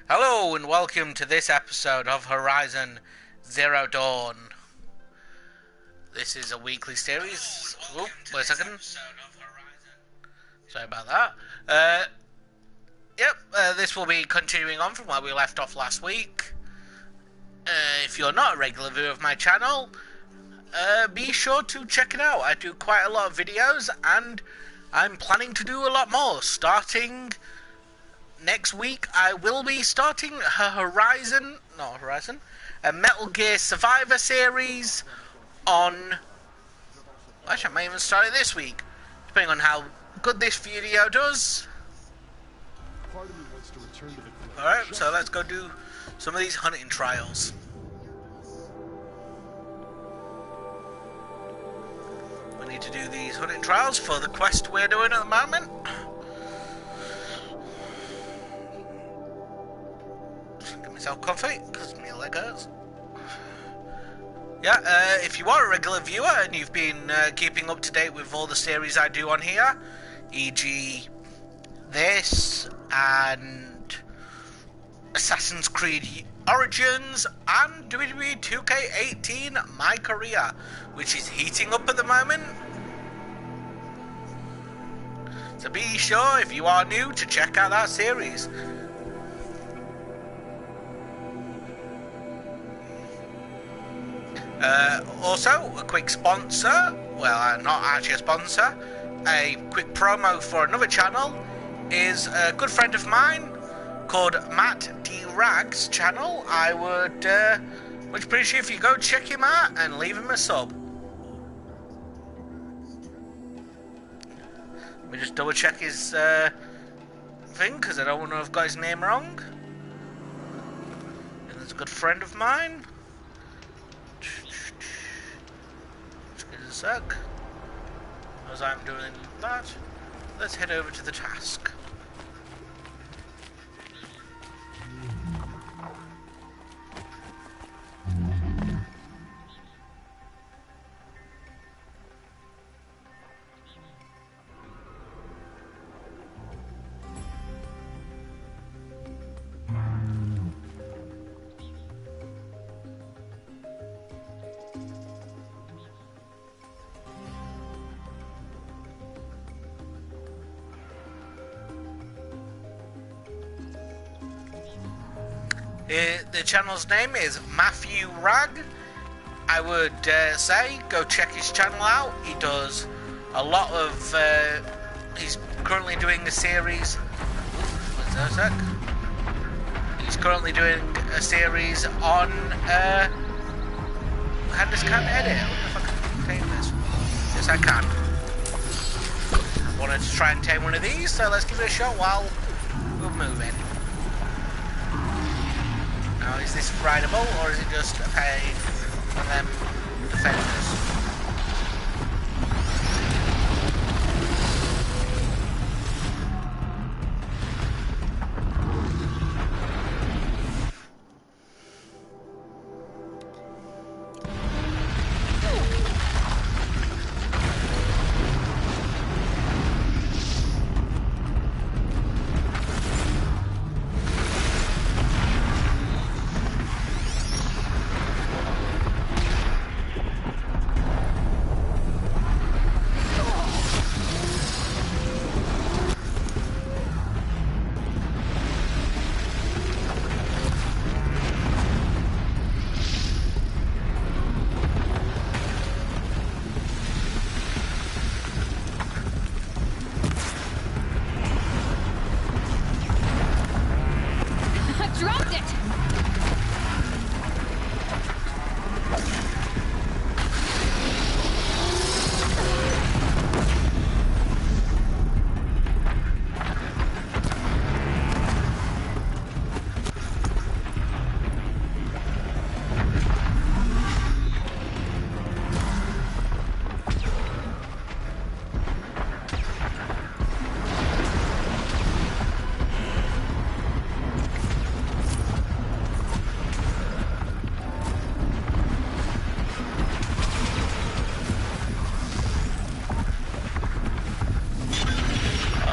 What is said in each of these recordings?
Hello and welcome to this episode of Horizon Zero Dawn. This is a weekly series. Oh, wait a second. Sorry about that. This will be continuing on from where we left off last week. If you're not a regular viewer of my channel, be sure to check it out. I do quite a lot of videos and I'm planning to do a lot more. Starting next week, I will be starting a Metal Gear Survivor series on... Actually, I might even start it this week, depending on how good this video does. Alright, so let's go do some of these hunting trials. We need to do these hunting trials for the quest we're doing at the moment. Get myself coffee, because my leg hurts. Yeah, if you are a regular viewer and you've been keeping up to date with all the series I do on here, e.g. this, and Assassin's Creed Origins, and WWE 2K18 My Career, which is heating up at the moment. So be sure, if you are new, to check out that series. Also, a quick sponsor, well, not actually a sponsor, a quick promo for another channel is a good friend of mine called Matt D. Rags channel. I would much appreciate if you go check him out and leave him a sub. Let me just double check his thing, because I don't want to have got his name wrong. And he's a good friend of mine. Sec. As I'm doing that, let's head over to the task. The channel's name is Matthew Rag. I would say go check his channel out. He does a lot of... he's currently doing a series... What's that a sec? He's currently doing a series on... How does can edit? I wonder if I can tame this. Yes, I can. I wanted to try and tame one of these, so let's give it a shot while we're moving. Now, is this rideable, or is it just a pain for them defenders?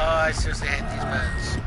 I seriously hate these birds.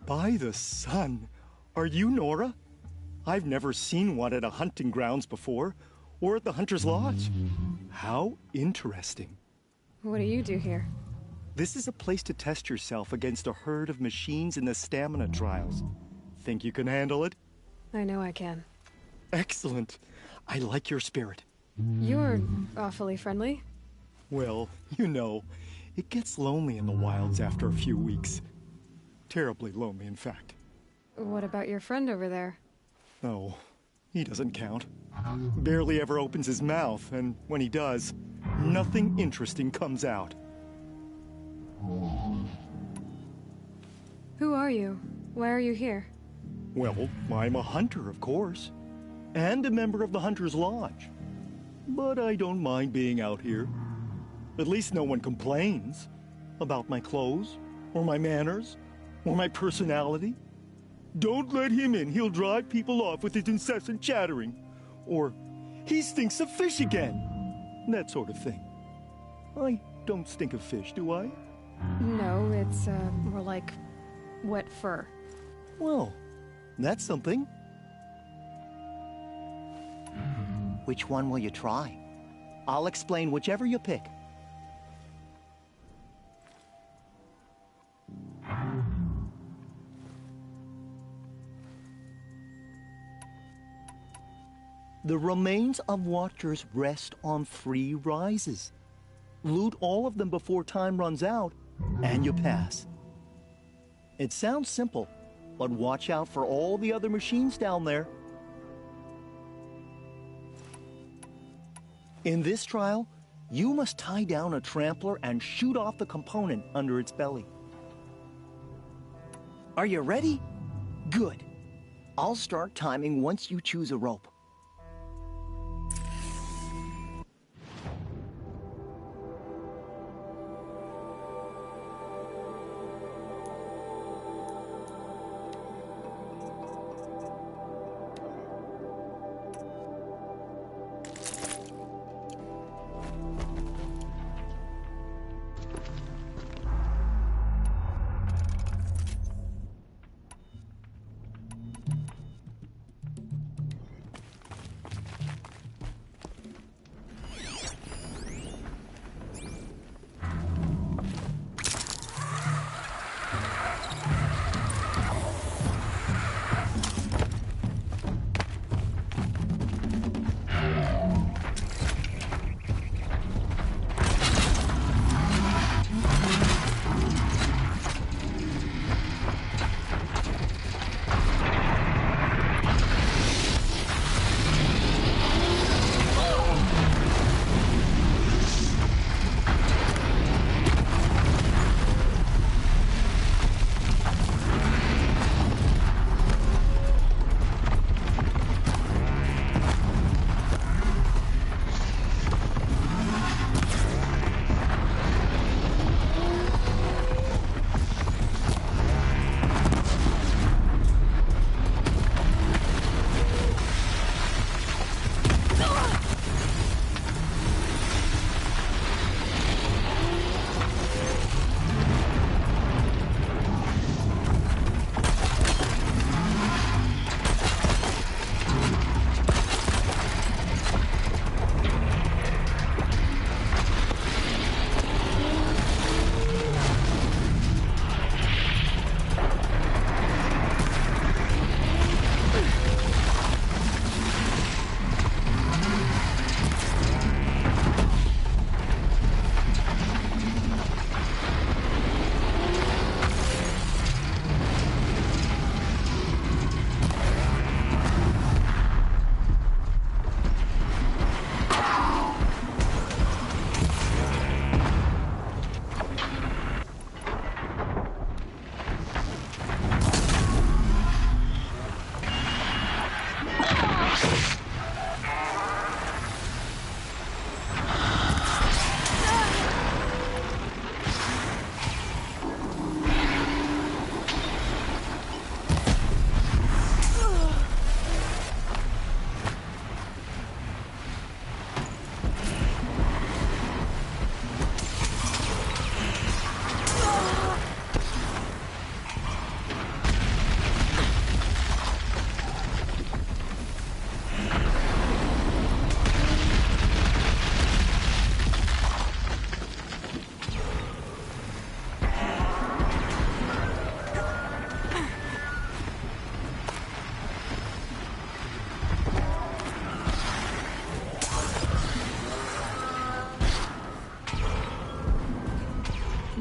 By the sun! Are you Nora? I've never seen one at a hunting grounds before, or at the Hunter's Lodge. How interesting. What do you do here? This is a place to test yourself against a herd of machines in the stamina trials. Think you can handle it? I know I can. Excellent. I like your spirit. You're awfully friendly. Well, you know, it gets lonely in the wilds after a few weeks. Terribly lonely, in fact. What about your friend over there? Oh, he doesn't count. Barely ever opens his mouth, and when he does, nothing interesting comes out. Who are you? Why are you here? Well, I'm a hunter, of course, and a member of the Hunter's Lodge. But I don't mind being out here. At least no one complains about my clothes, or my manners, or my personality. Don't let him in, he'll drive people off with his incessant chattering. Or, he stinks of fish again. That sort of thing. I don't stink of fish, do I? No, it's more like wet fur. Well, that's something. Which one will you try? I'll explain whichever you pick. The remains of Watchers rest on 3 rises. Loot all of them before time runs out, and you pass. It sounds simple, but watch out for all the other machines down there. In this trial, you must tie down a trampler and shoot off the component under its belly. Are you ready? Good. I'll start timing once you choose a rope.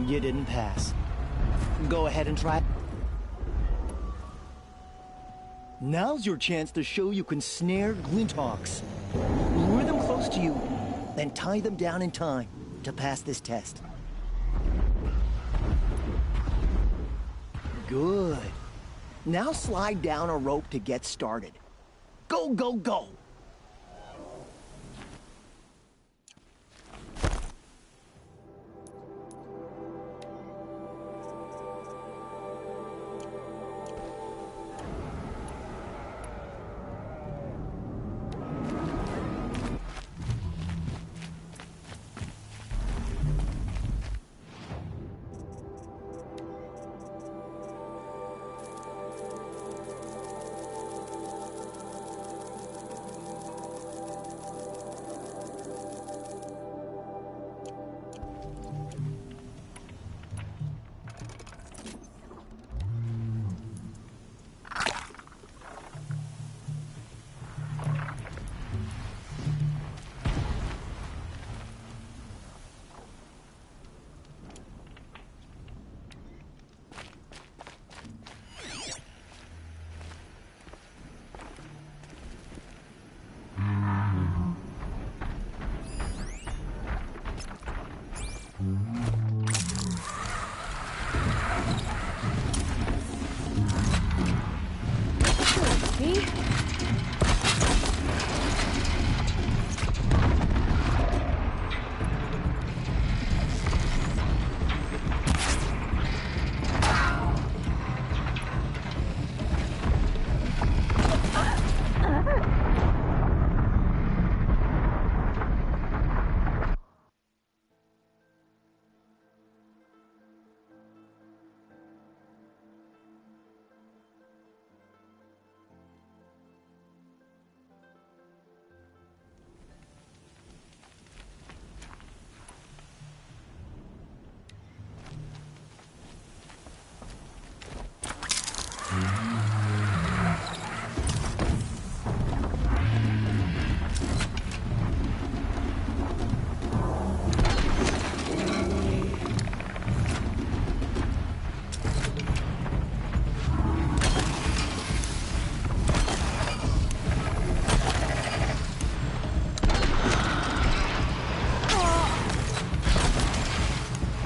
You didn't pass. Go ahead and try. Now's your chance to show you can snare Glinthawks. Lure them close to you, then tie them down in time to pass this test. Good. Now slide down a rope to get started. Go, go, go!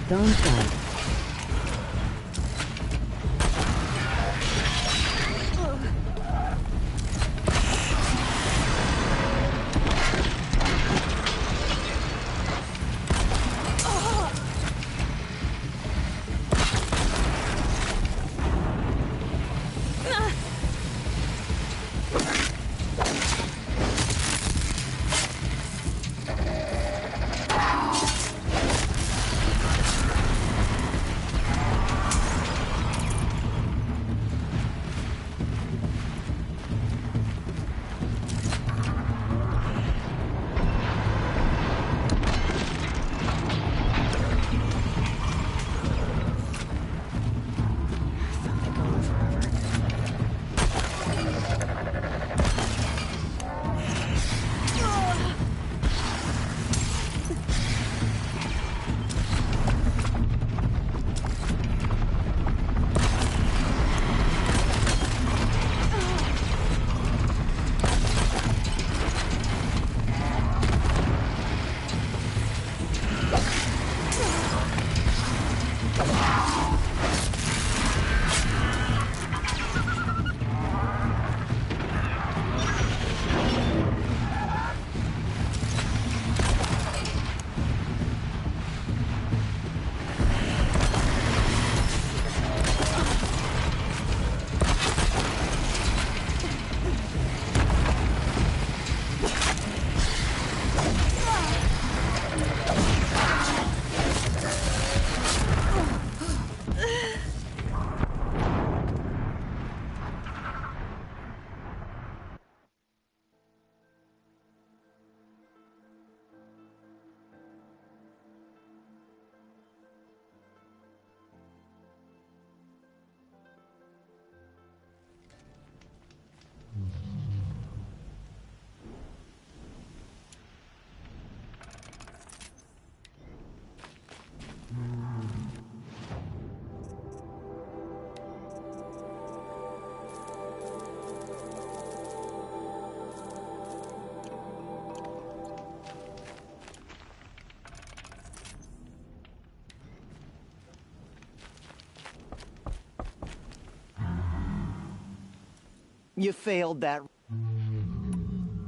Don't fight. You failed that.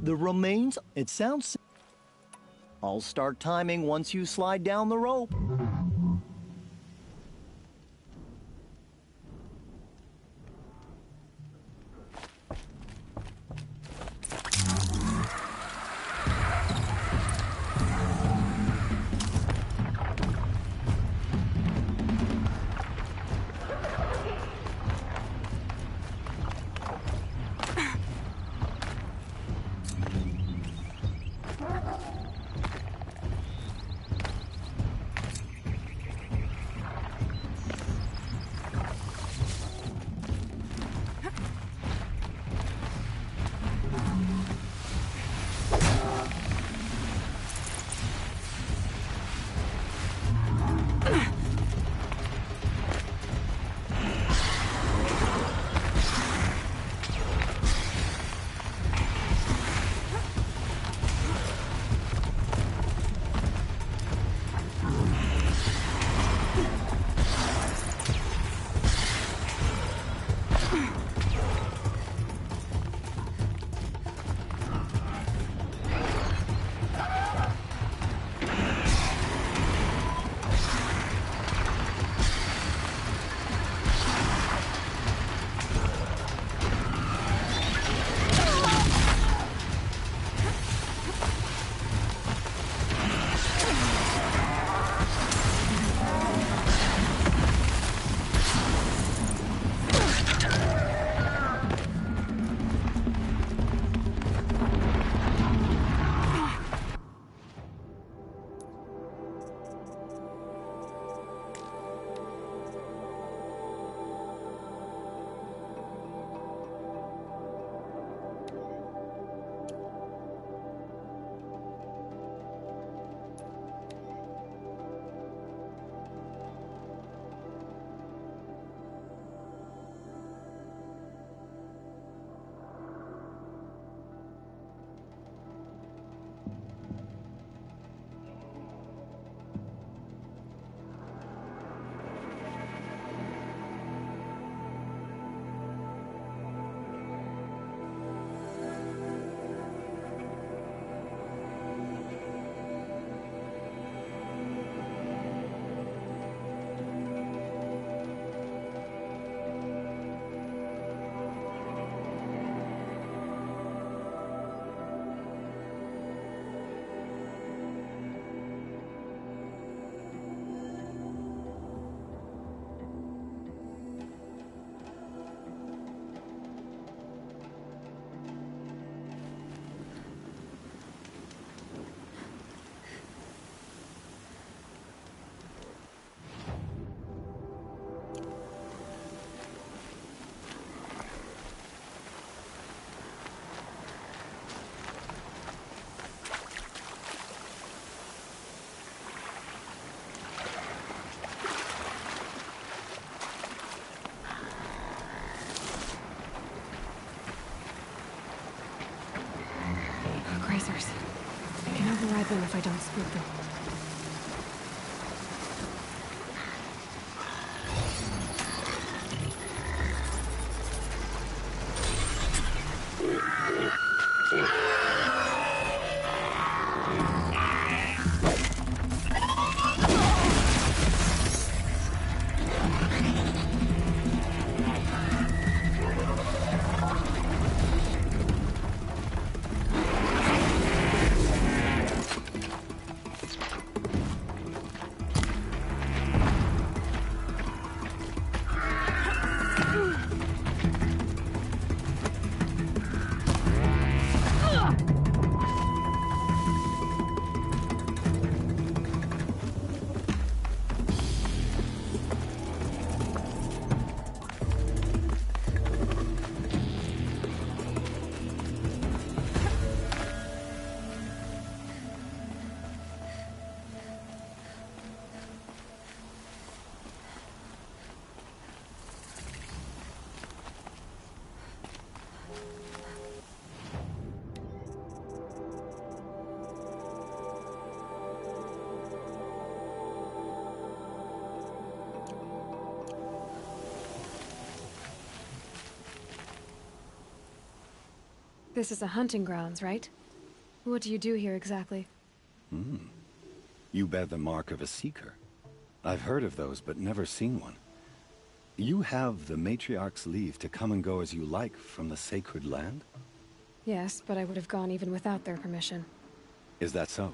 The remains, it sounds... I'll start timing once you slide down the rope. I can override them if I don't spook them. This is a hunting grounds, right? What do you do here exactly? You bear the mark of a seeker. I've heard of those, but never seen one. You have the Matriarch's leave to come and go as you like from the sacred land? Yes, but I would have gone even without their permission. Is that so?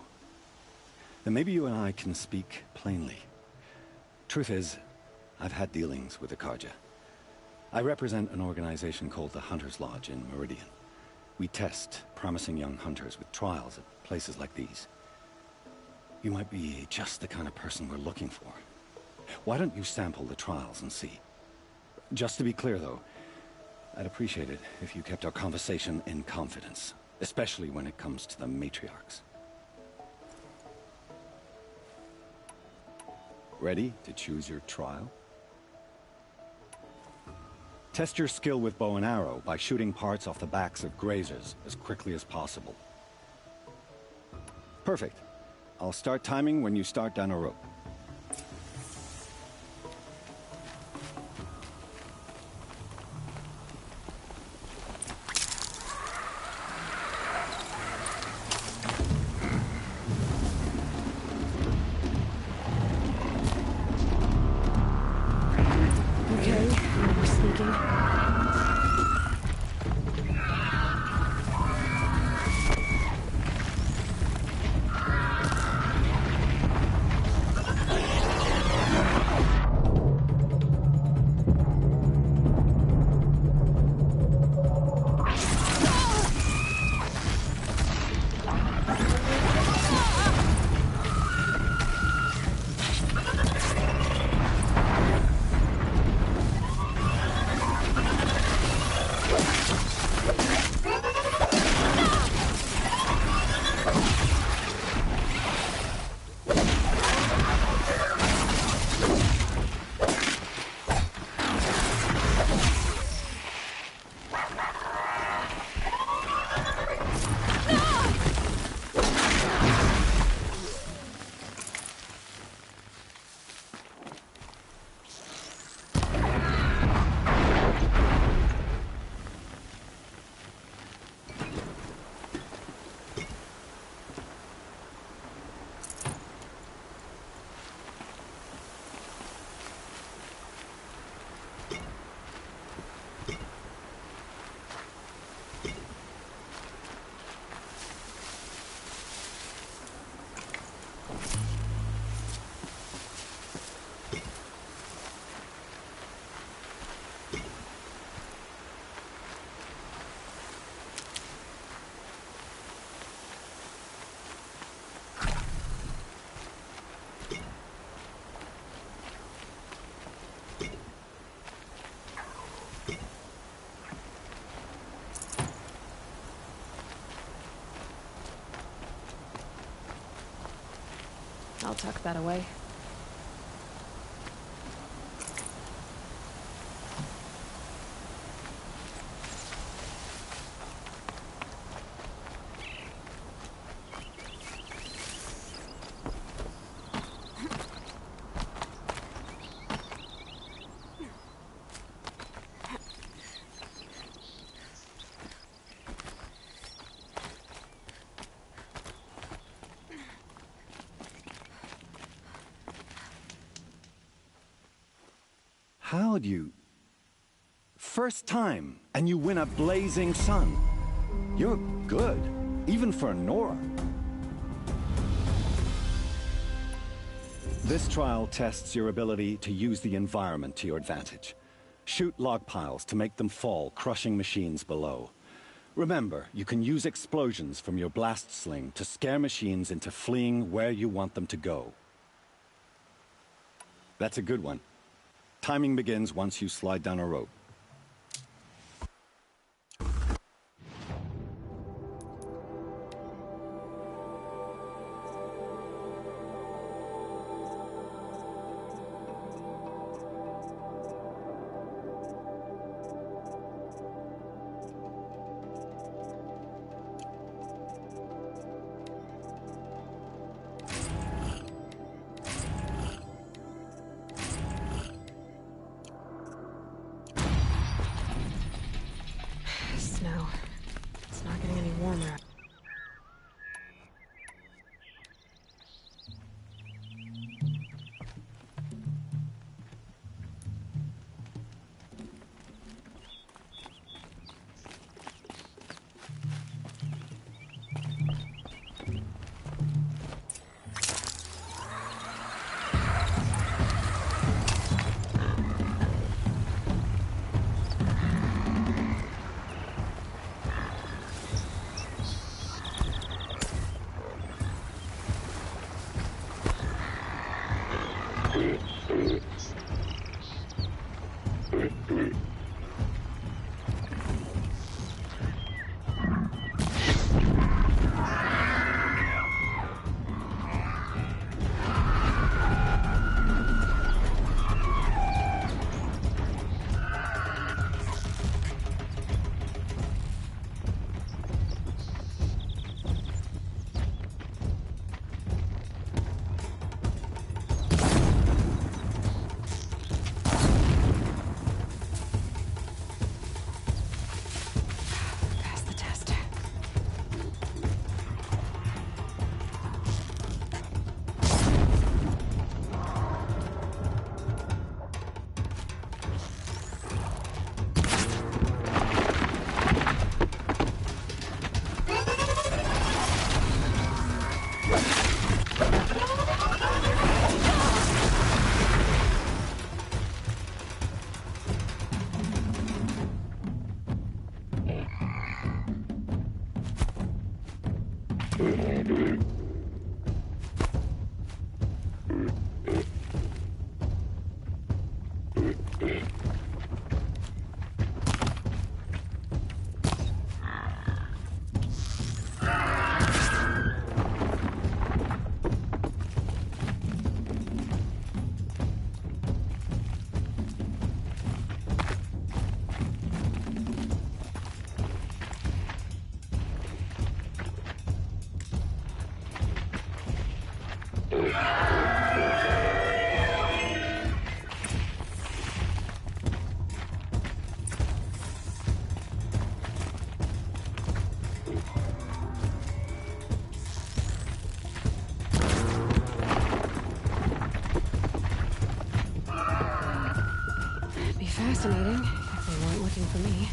Then maybe you and I can speak plainly. Truth is, I've had dealings with the Carja. I represent an organization called the Hunter's Lodge in Meridian. We test promising young hunters with trials at places like these. You might be just the kind of person we're looking for. Why don't you sample the trials and see? Just to be clear, though, I'd appreciate it if you kept our conversation in confidence, especially when it comes to the Matriarchs. Ready to choose your trial? Test your skill with bow and arrow by shooting parts off the backs of grazers as quickly as possible. Perfect. I'll start timing when you start down a rope. Okay, we're sneaking. I'll tuck that away. How'd you... First time, and you win a blazing sun. You're good, even for Nora. This trial tests your ability to use the environment to your advantage. Shoot log piles to make them fall, crushing machines below. Remember, you can use explosions from your blast sling to scare machines into fleeing where you want them to go. That's a good one. Timing begins once you slide down a rope. Be fascinating if they weren't looking for me.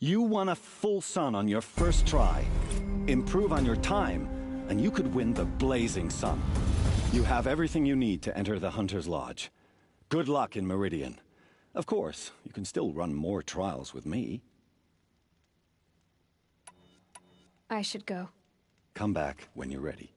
You won a full sun on your first try. Improve on your time, and you could win the Blazing Sun. You have everything you need to enter the Hunter's Lodge. Good luck in Meridian. Of course, you can still run more trials with me. I should go. Come back when you're ready.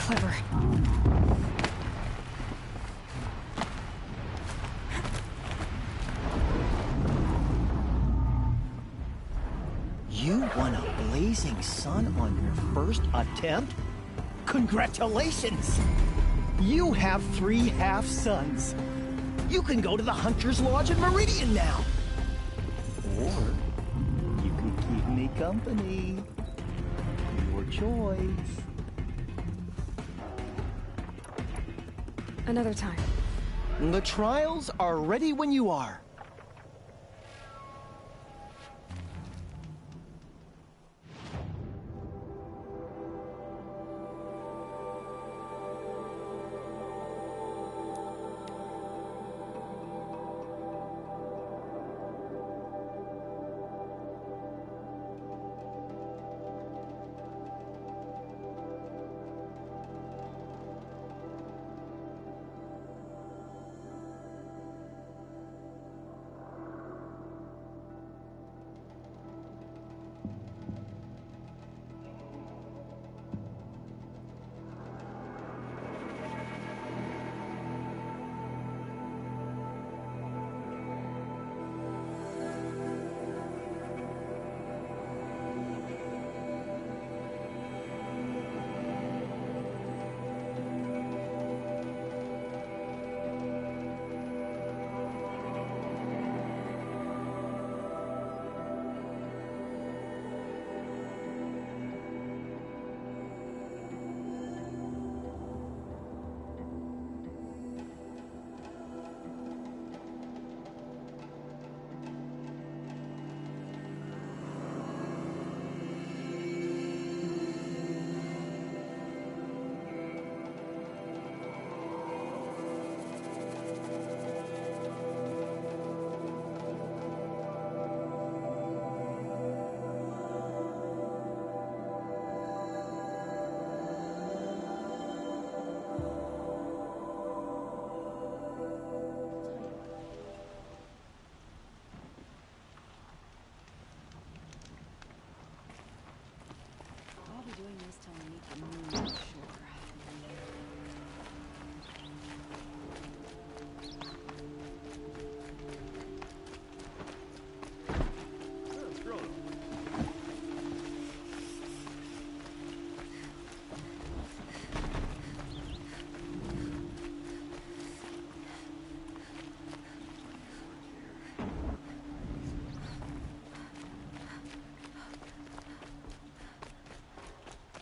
Clever. You won a blazing sun on your first attempt? Congratulations! You have 3 half-suns. You can go to the Hunter's Lodge in Meridian now. Or you can keep me company. Your choice. Another time. The trials are ready when you are.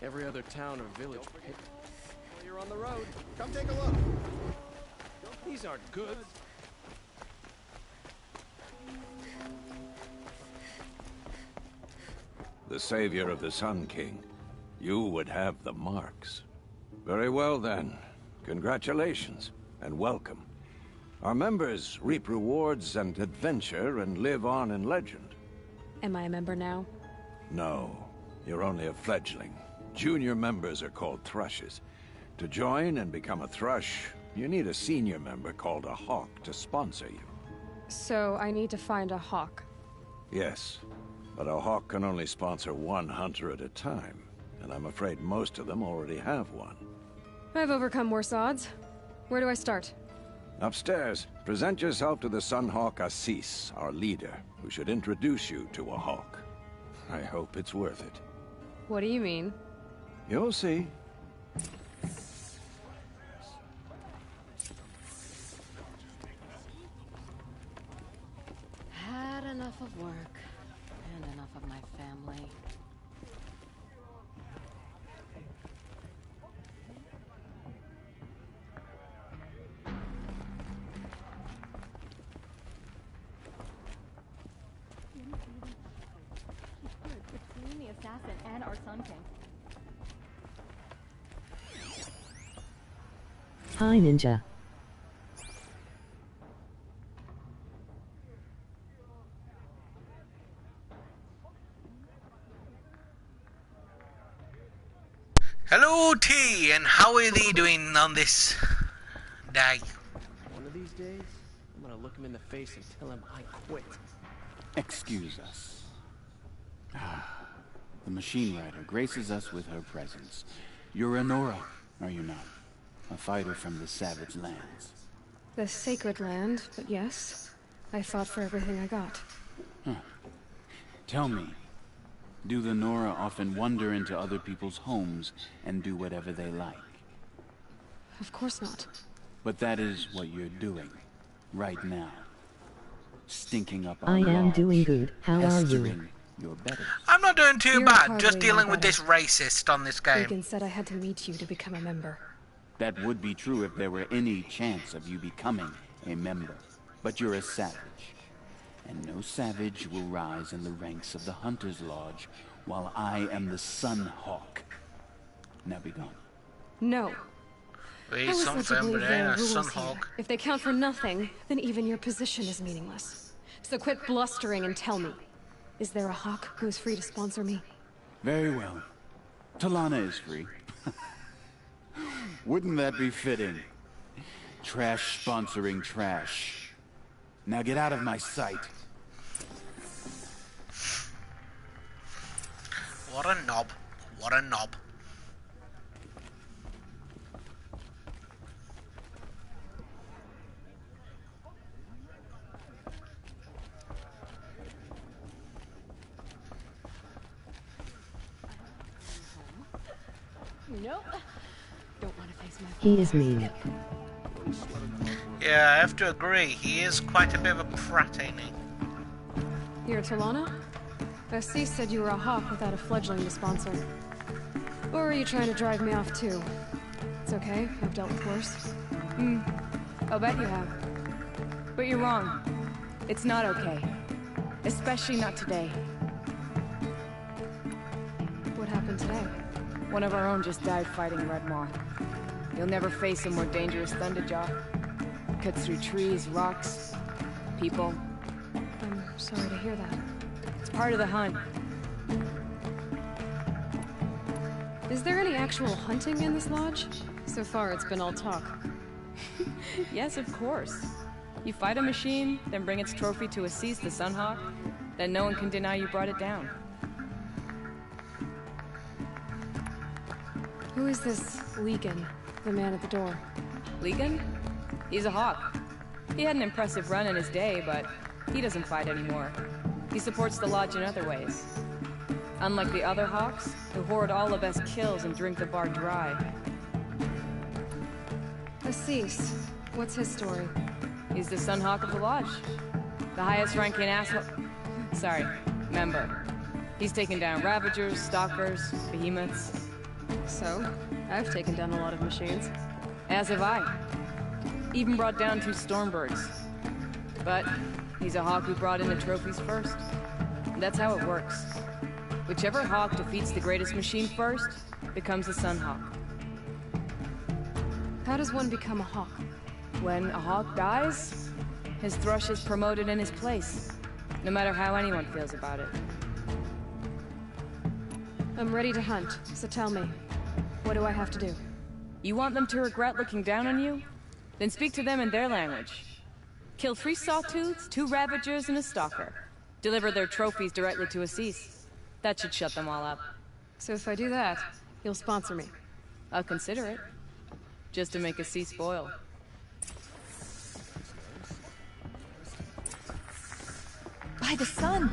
Every other town or village. While you're on the road, come take a look. These aren't good. The savior of the Sun King. You would have the marks. Very well then. Congratulations, and welcome. Our members reap rewards and adventure and live on in legend. Am I a member now? No, you're only a fledgling. Junior members are called Thrushes. To join and become a Thrush, you need a senior member called a Hawk to sponsor you. So I need to find a hawk. Yes, but a Hawk can only sponsor one hunter at a time, and I'm afraid most of them already have one. I've overcome worse odds. Where do I start? Upstairs, present yourself to the Sunhawk Assis, our leader, who should introduce you to a Hawk. I hope it's worth it. What do you mean? You'll see. Had enough of work, and enough of my family. Between the assassin and our Sun King. Hi, Ninja. Hello, T, and how are thee doing on this day? One of these days, I'm gonna look him in the face and tell him I quit. Excuse us. The Machine Rider graces us with her presence. You're Enora, are you not? A fighter from the Savage Lands. The Sacred Land, but yes. I fought for everything I got. Huh. Tell me, do the Nora often wander into other people's homes and do whatever they like? Of course not. But that is what you're doing, right now. Stinking up our I am lodge, doing good. How are you? pestering your betters. I'm not doing too You're bad, hardly just dealing my with this better. racist on this game. Deacon said I had to meet you to become a member. That would be true if there were any chance of you becoming a member. But you're a savage. And no savage will rise in the ranks of the Hunter's Lodge while I am the Sun Hawk. Now be gone. No. We How is that to something, believe but there ain't are a rules sun here? hog. If they count for nothing, then even your position is meaningless. So quit blustering and tell me. Is there a hawk who is free to sponsor me? Very well. Talana is free. Wouldn't that be fitting? Trash sponsoring trash. Now get out of my sight. What a knob. What a knob. Nope. Don't want to face my He is mean. Yeah, I have to agree. He is quite a bit of a prat, ain't he? You're Talana? Assis said you were a hawk without a fledgling to sponsor. Or were you trying to drive me off too? It's okay, I've dealt with worse. I'll bet you have. But you're wrong. It's not okay. Especially not today. What happened today? One of our own just died fighting Red Maw. You'll never face a more dangerous Thunderjaw. Cuts through trees, rocks, people. I'm sorry to hear that. It's part of the hunt. Is there any actual hunting in this lodge? So far, it's been all talk. Yes, of course. You fight a machine, then bring its trophy to Assis the Sunhawk, then no one can deny you brought it down. Who is this Legan, the man at the door? Legan? He's a hawk. He had an impressive run in his day, but he doesn't fight anymore. He supports the lodge in other ways. Unlike the other hawks, who hoard all the best kills and drink the bar dry. Assis. What's his story? He's the Sunhawk of the lodge. The highest ranking asshole... Sorry, member. He's taken down Ravagers, Stalkers, Behemoths. So, I've taken down a lot of machines. As have I. Even brought down 2 Stormbirds. But he's a hawk who brought in the trophies first. And that's how it works. Whichever hawk defeats the greatest machine first, becomes a Sunhawk. How does one become a hawk? When a hawk dies, his thrush is promoted in his place. No matter how anyone feels about it. I'm ready to hunt, so tell me. What do I have to do? You want them to regret looking down on you? Then speak to them in their language. Kill 3 Sawtooths, 2 Ravagers, and a Stalker. Deliver their trophies directly to Assis. That should shut them all up. So if I do that, you'll sponsor me? I'll consider it. Just to make Assis spoil. By the sun!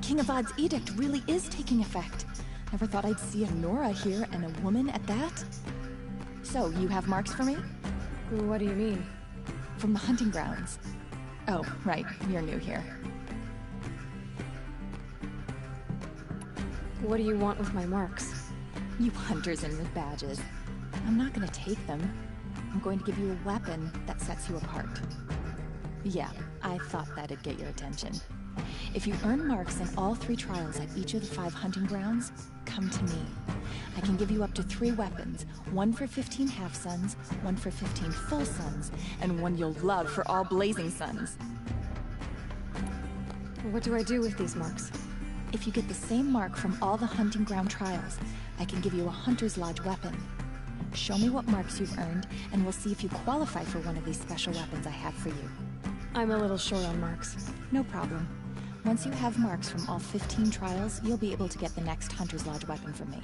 King Avad's edict really is taking effect. Never thought I'd see a Nora here, and a woman at that. So, you have marks for me? What do you mean? From the hunting grounds. Oh, right, you're new here. What do you want with my marks? You hunters and your badges. I'm not gonna take them. I'm going to give you a weapon that sets you apart. Yeah, I thought that'd get your attention. If you earn marks in all 3 trials at each of the 5 hunting grounds, come to me. I can give you up to 3 weapons, 1 for 15 half-suns, 1 for 15 full suns, and 1 you'll love for all blazing suns. What do I do with these marks? If you get the same mark from all the hunting ground trials, I can give you a Hunter's Lodge weapon. Show me what marks you've earned, and we'll see if you qualify for one of these special weapons I have for you. I'm a little short on marks. No problem. Once you have marks from all 15 trials, you'll be able to get the next Hunter's Lodge weapon from me.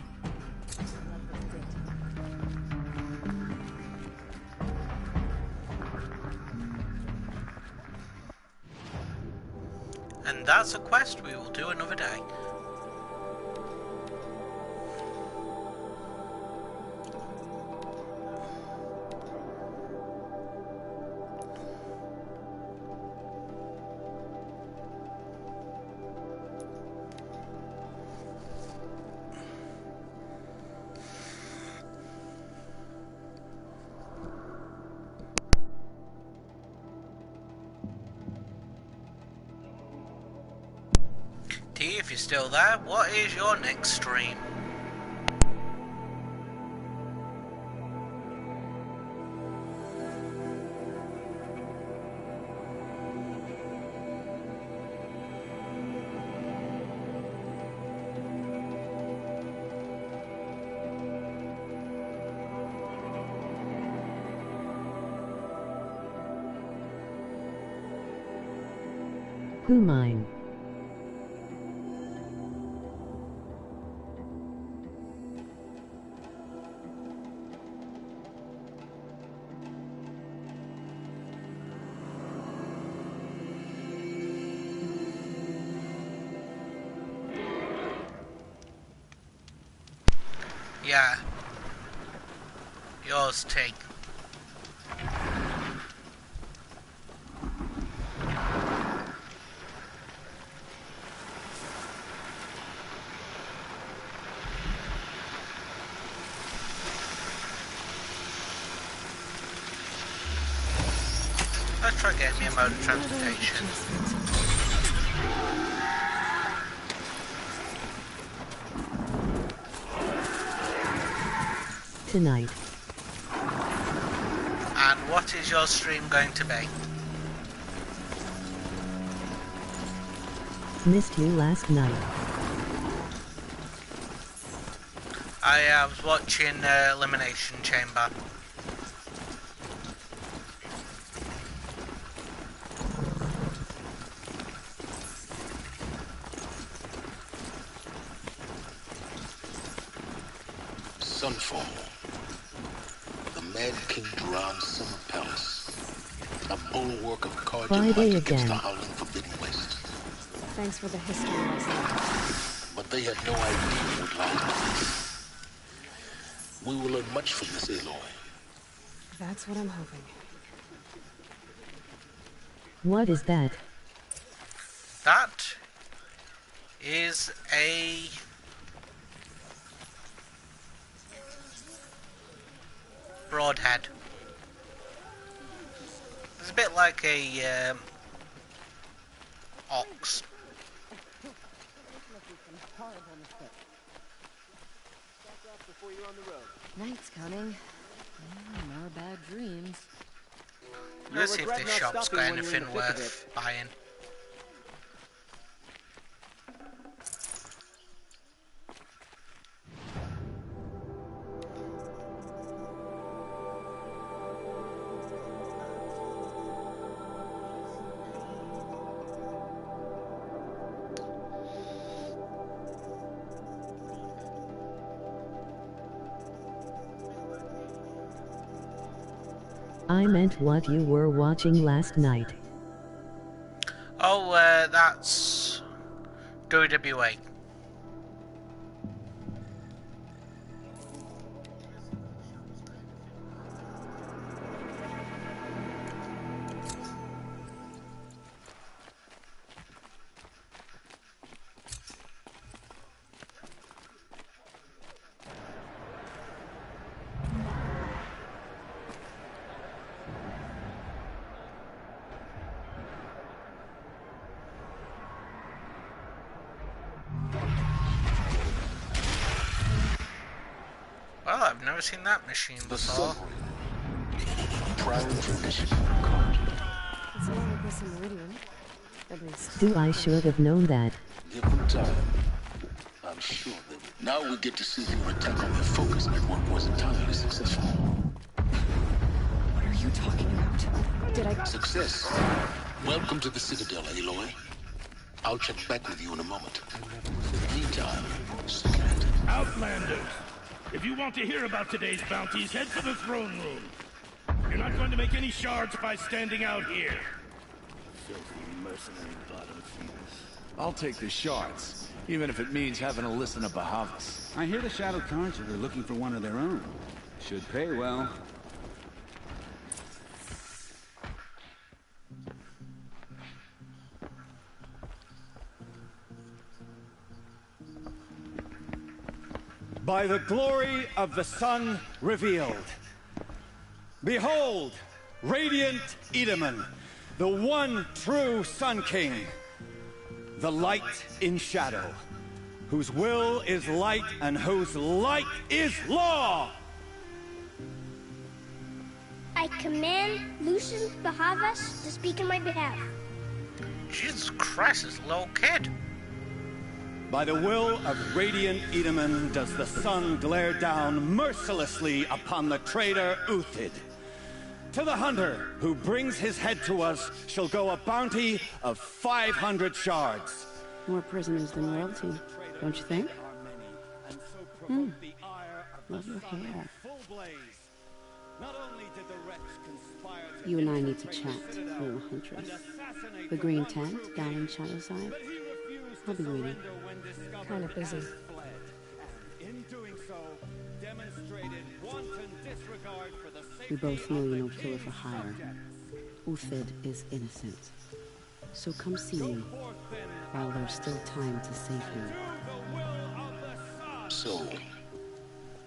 And that's a quest we will do another day. T, if you're still there, what is your next stream? Who mine? Yeah. Yours, T. Let's try getting me a mode of transportation. Tonight. And what is your stream going to be? Missed you last night. I was watching Elimination Chamber. Sunfall. The Mad King Duran's summer palace. A bulwark of Carja Friday might against again. the howling Forbidden West. Thanks for the history lesson. But they had no idea what lies beneath. We will learn much from this, Aloy. That's what I'm hoping. What is that? That is a broadhead. It's a bit like a ox. Night's coming. More bad dreams. Let's see if this shop's got anything worth buying. I meant what you were watching last night. Oh, that's WWE. Well, I've never seen that machine before. It's more like this in Meridian, at least. Do I should have known that. Give them time. I'm sure they will. Now we get to see your attack on their focus network was entirely successful. What are you talking about? Did I... Success. Welcome to the Citadel, Aloy. I'll check back with you in a moment. In the meantime, secret. Outlanders! If you want to hear about today's bounties, head for the throne room. You're not going to make any shards by standing out here. Filthy mercenary bottom feeders. I'll take the shards, even if it means having to listen to Bahavas. I hear the Shadow Carja are looking for one of their own. Should pay well. By the glory of the sun revealed. Behold, radiant Edaman, the one true Sun King, the light in shadow, whose will is light and whose light is law! I command Lucian Bahavas to speak in my behalf. Jesus Christ, this little kid. By the will of radiant Edaman does the sun glare down mercilessly upon the traitor Uthid. To the hunter who brings his head to us shall go a bounty of 500 shards. More prisoners than royalty, don't you think? Love your hair. You and I need to chat, little huntress. The green tent down in Shadowside. I'll be waiting. Kind of busy. We both know you're no killer for hire. Uthid is innocent. So come see me, while there's still time to save him. So,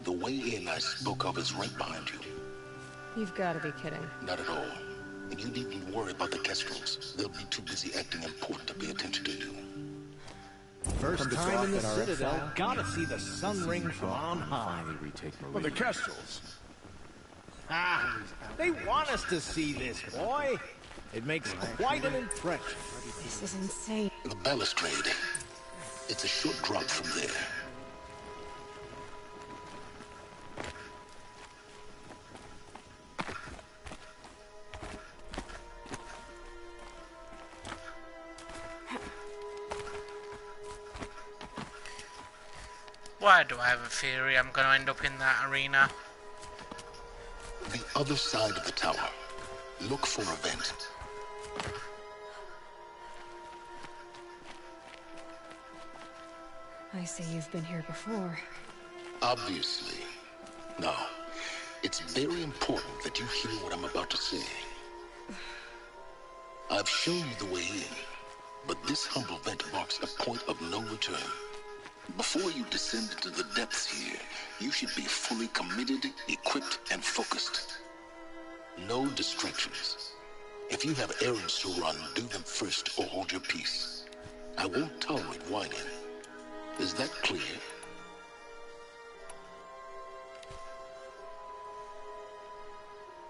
the way in I spoke of is right behind you. You've got to be kidding. Not at all. And you needn't worry about the Kestrels. They'll be too busy acting important to pay attention to you. First time in the Citadel, gotta see the sun ring from on high. Well, the Kestrels. Ah, they want us to see this, boy. It makes quite an impression. This is insane. The balustrade. It's a short drop from there. Why do I have a theory I'm going to end up in that arena? The other side of the tower. Look for a vent. I see you've been here before. Obviously. Now, it's very important that you hear what I'm about to say. I've shown you the way in, but this humble vent marks a point of no return. Before you descend into the depths here, you should be fully committed, equipped, and focused. No distractions. If you have errands to run, do them first or hold your peace. I won't tolerate whining. Is that clear?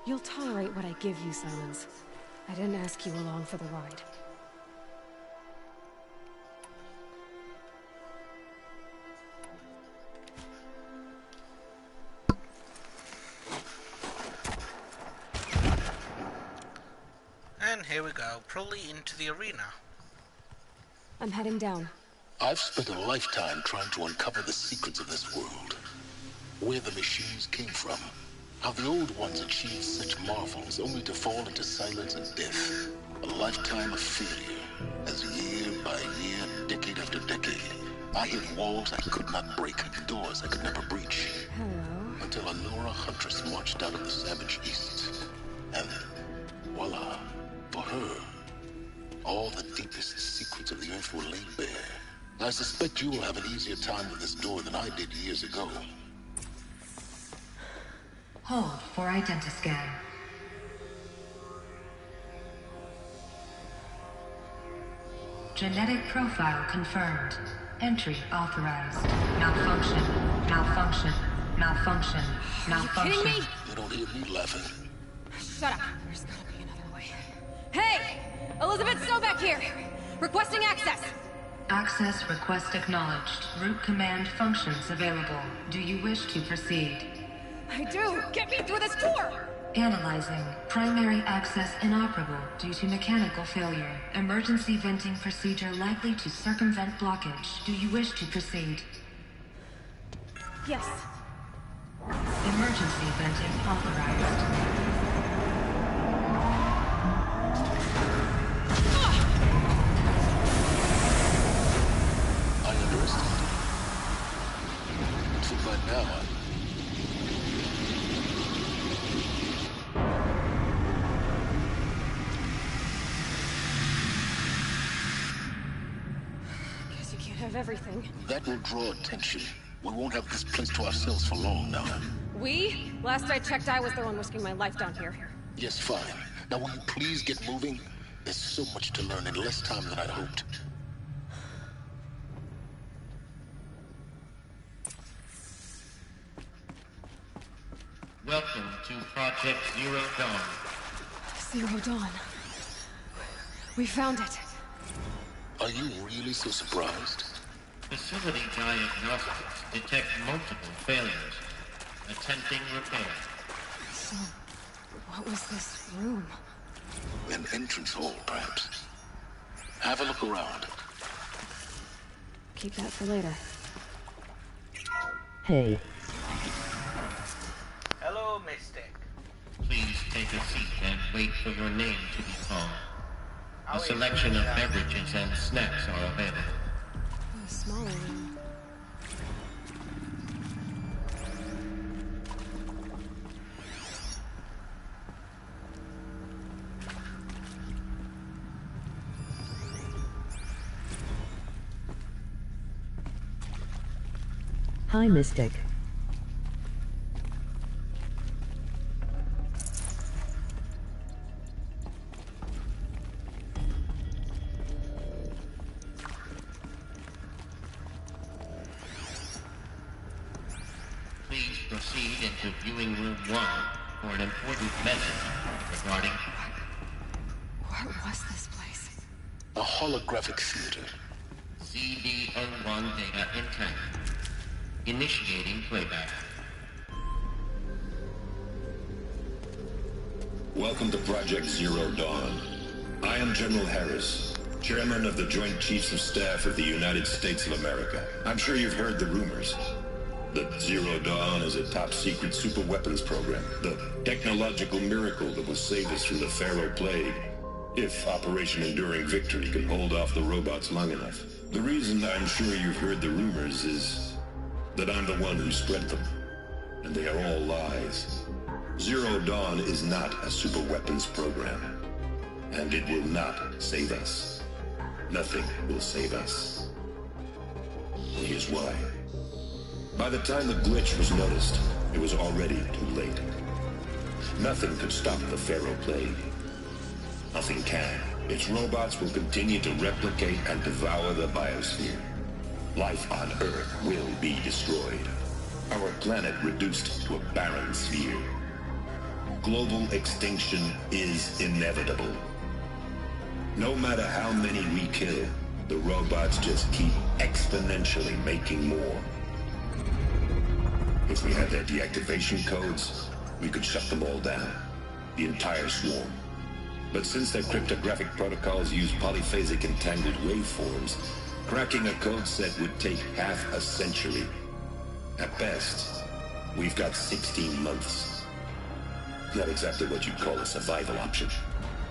You'll tolerate what I give you, Simons. I didn't ask you along for the ride. And here we go, probably into the arena. I'm heading down. I've spent a lifetime trying to uncover the secrets of this world. Where the machines came from. How the old ones achieved such marvels only to fall into silence and death. A lifetime of failure. As year by year, decade after decade, I hit walls I could not break, doors I could never breach. Hello. Until a Nora huntress marched out of the savage east. And voila. For her, all the deepest secrets of the earth were laid bare. I suspect you will have an easier time with this door than I did years ago. Hold for identiscan. Genetic profile confirmed. Entry authorized. Malfunction. Malfunction. Malfunction. Malfunction. Are you kidding me? You don't hear me laughing. Shut up. There's gotta be another way. Hey! Elizabeth Snobeck here! Requesting access! Access request acknowledged. Root command functions available. Do you wish to proceed? I do! Get me through this door! Analyzing. Primary access inoperable due to mechanical failure. Emergency venting procedure likely to circumvent blockage. Do you wish to proceed? Yes. Emergency venting authorized. guessing by now. Guess you can't have everything. That will draw attention. We won't have this place to ourselves for long now. We? Last I checked, I was the one risking my life down here. Yes, fine. Now will you please get moving? There's so much to learn in less time than I'd hoped. Welcome to Project Zero Dawn. Zero Dawn. We found it. Are you really so surprised? Facility diagnostics detect multiple failures. Attempting repair. So, what was this room? An entrance hall, perhaps. Have a look around. Keep that for later. Hey. Hello, Mystic. Please take a seat and wait for your name to be called. A selection of beverages and snacks are available. A smaller room. Hi, Mystic. Please proceed into viewing room 1 for an important message regarding... What was this place? A holographic theater. CD01 data intact. Initiating playback. Welcome to Project Zero Dawn. I am General Harris, Chairman of the Joint Chiefs of Staff of the United States of America. I'm sure you've heard the rumors. That Zero Dawn is a top-secret super-weapons program. The technological miracle that will save us from the Pharaoh Plague. If Operation Enduring Victory can hold off the robots long enough. The reason I'm sure you've heard the rumors is that I'm the one who spread them. And they are all lies. Zero Dawn is not a super-weapons program. And it will not save us. Nothing will save us. Here's why. By the time the glitch was noticed, it was already too late. Nothing could stop the Pharaoh Plague. Nothing can. Its robots will continue to replicate and devour the biosphere. Life on Earth will be destroyed. Our planet reduced to a barren sphere. Global extinction is inevitable. No matter how many we kill, the robots just keep exponentially making more. If we had their deactivation codes, we could shut them all down. The entire swarm. But since their cryptographic protocols use polyphasic entangled waveforms, cracking a code set would take half a century. At best, we've got 16 months. Not exactly what you'd call a survival option.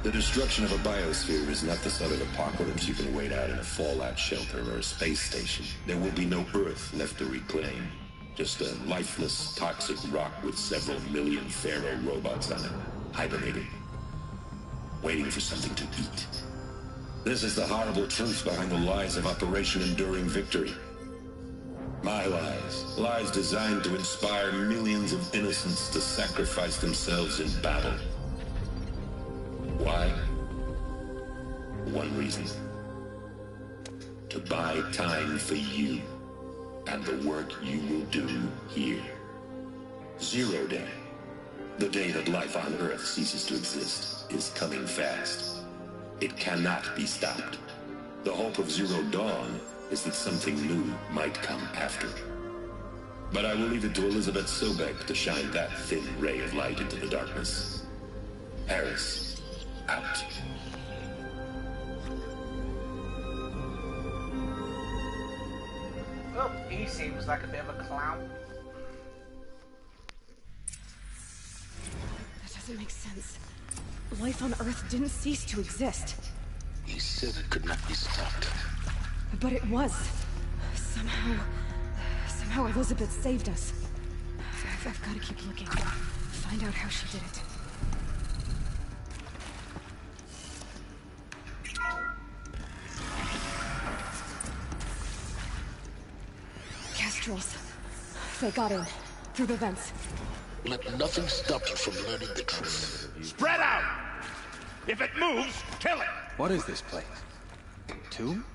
The destruction of a biosphere is not the sort of apocalypse you can wait out in a fallout shelter or a space station. There will be no Earth left to reclaim. Just a lifeless, toxic rock with several million Pharaoh robots on it, hibernating, waiting for something to eat. This is the horrible truth behind the lies of Operation Enduring Victory. My lies. Lies designed to inspire millions of innocents to sacrifice themselves in battle. Why? One reason. To buy time for you and the work you will do here. Zero Day, the day that life on Earth ceases to exist, is coming fast. It cannot be stopped. The hope of Zero Dawn is that something new might come after. But I will leave it to Elizabeth Sobek to shine that thin ray of light into the darkness. Harris, out. Well, he seems like a bit of a clown. That doesn't make sense. Life on Earth didn't cease to exist. He said it could not be stopped. But it was. Somehow how Elizabeth saved us. I've got to keep looking. Find out how she did it. Kestrels. They got in. Through the vents. Let nothing stop you from learning the truth. Spread out! If it moves, kill it! What is this place? Tomb?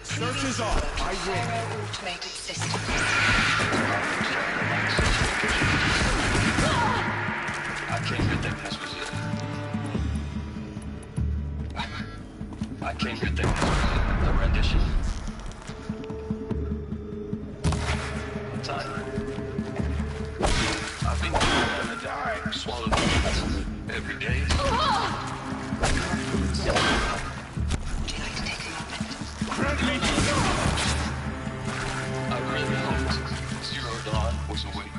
Search is off. I win. Automated system. I came here thinking this was it. I came here thinking this was it. A rendition. Time. I've been gonna die. Swallowed every day. Friendly. I really hoped Zero Dawn was awake.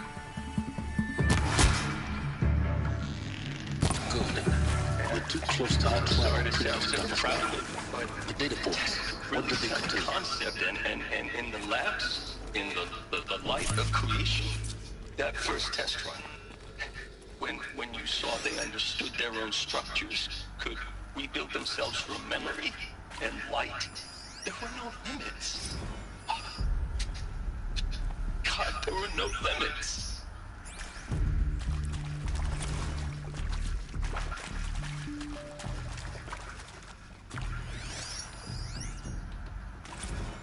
Good. We're too close to our Sorry to say I was so proud of it, but the data points. What did they contain? Concept and in the labs, in the light of creation, that first test run, when you saw they understood their own structures, could rebuild themselves from memory and light, there were no limits. God, there were no limits.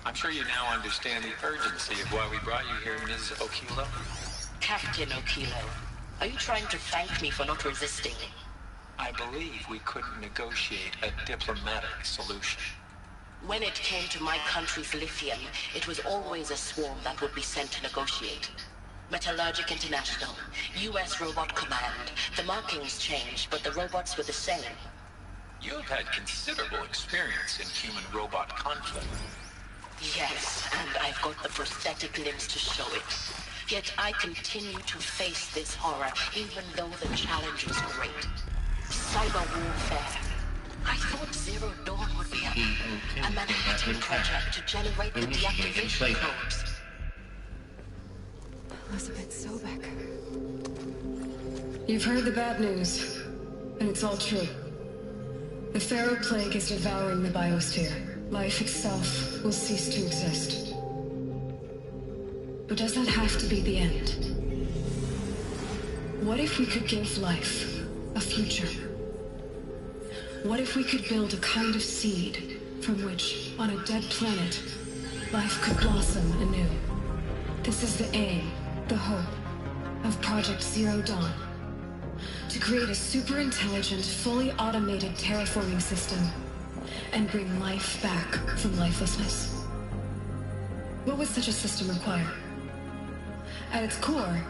I'm sure you now understand the urgency of why we brought you here, Ms. Okilo. Captain Okilo, are you trying to thank me for not resisting? I believe we couldn't negotiate a diplomatic solution. When it came to my country's lithium, it was always a swarm that would be sent to negotiate. Metallurgic International, U.S. Robot Command. The markings changed, but the robots were the same. You have had considerable experience in human-robot conflict. Yes, and I've got the prosthetic limbs to show it. Yet I continue to face this horror, even though the challenge was great. Cyber warfare. I thought Zero Dawn would be a Manhattan project to generate the deactivation codes. Elizabeth Sobek. You've heard the bad news, and it's all true. The Pharaoh Plague is devouring the biosphere. Life itself will cease to exist. But does that have to be the end? What if we could give life a future? What if we could build a kind of seed from which, on a dead planet, life could blossom anew? This is the aim, the hope, of Project Zero Dawn. To create a super-intelligent, fully automated terraforming system and bring life back from lifelessness. What would such a system require? At its core,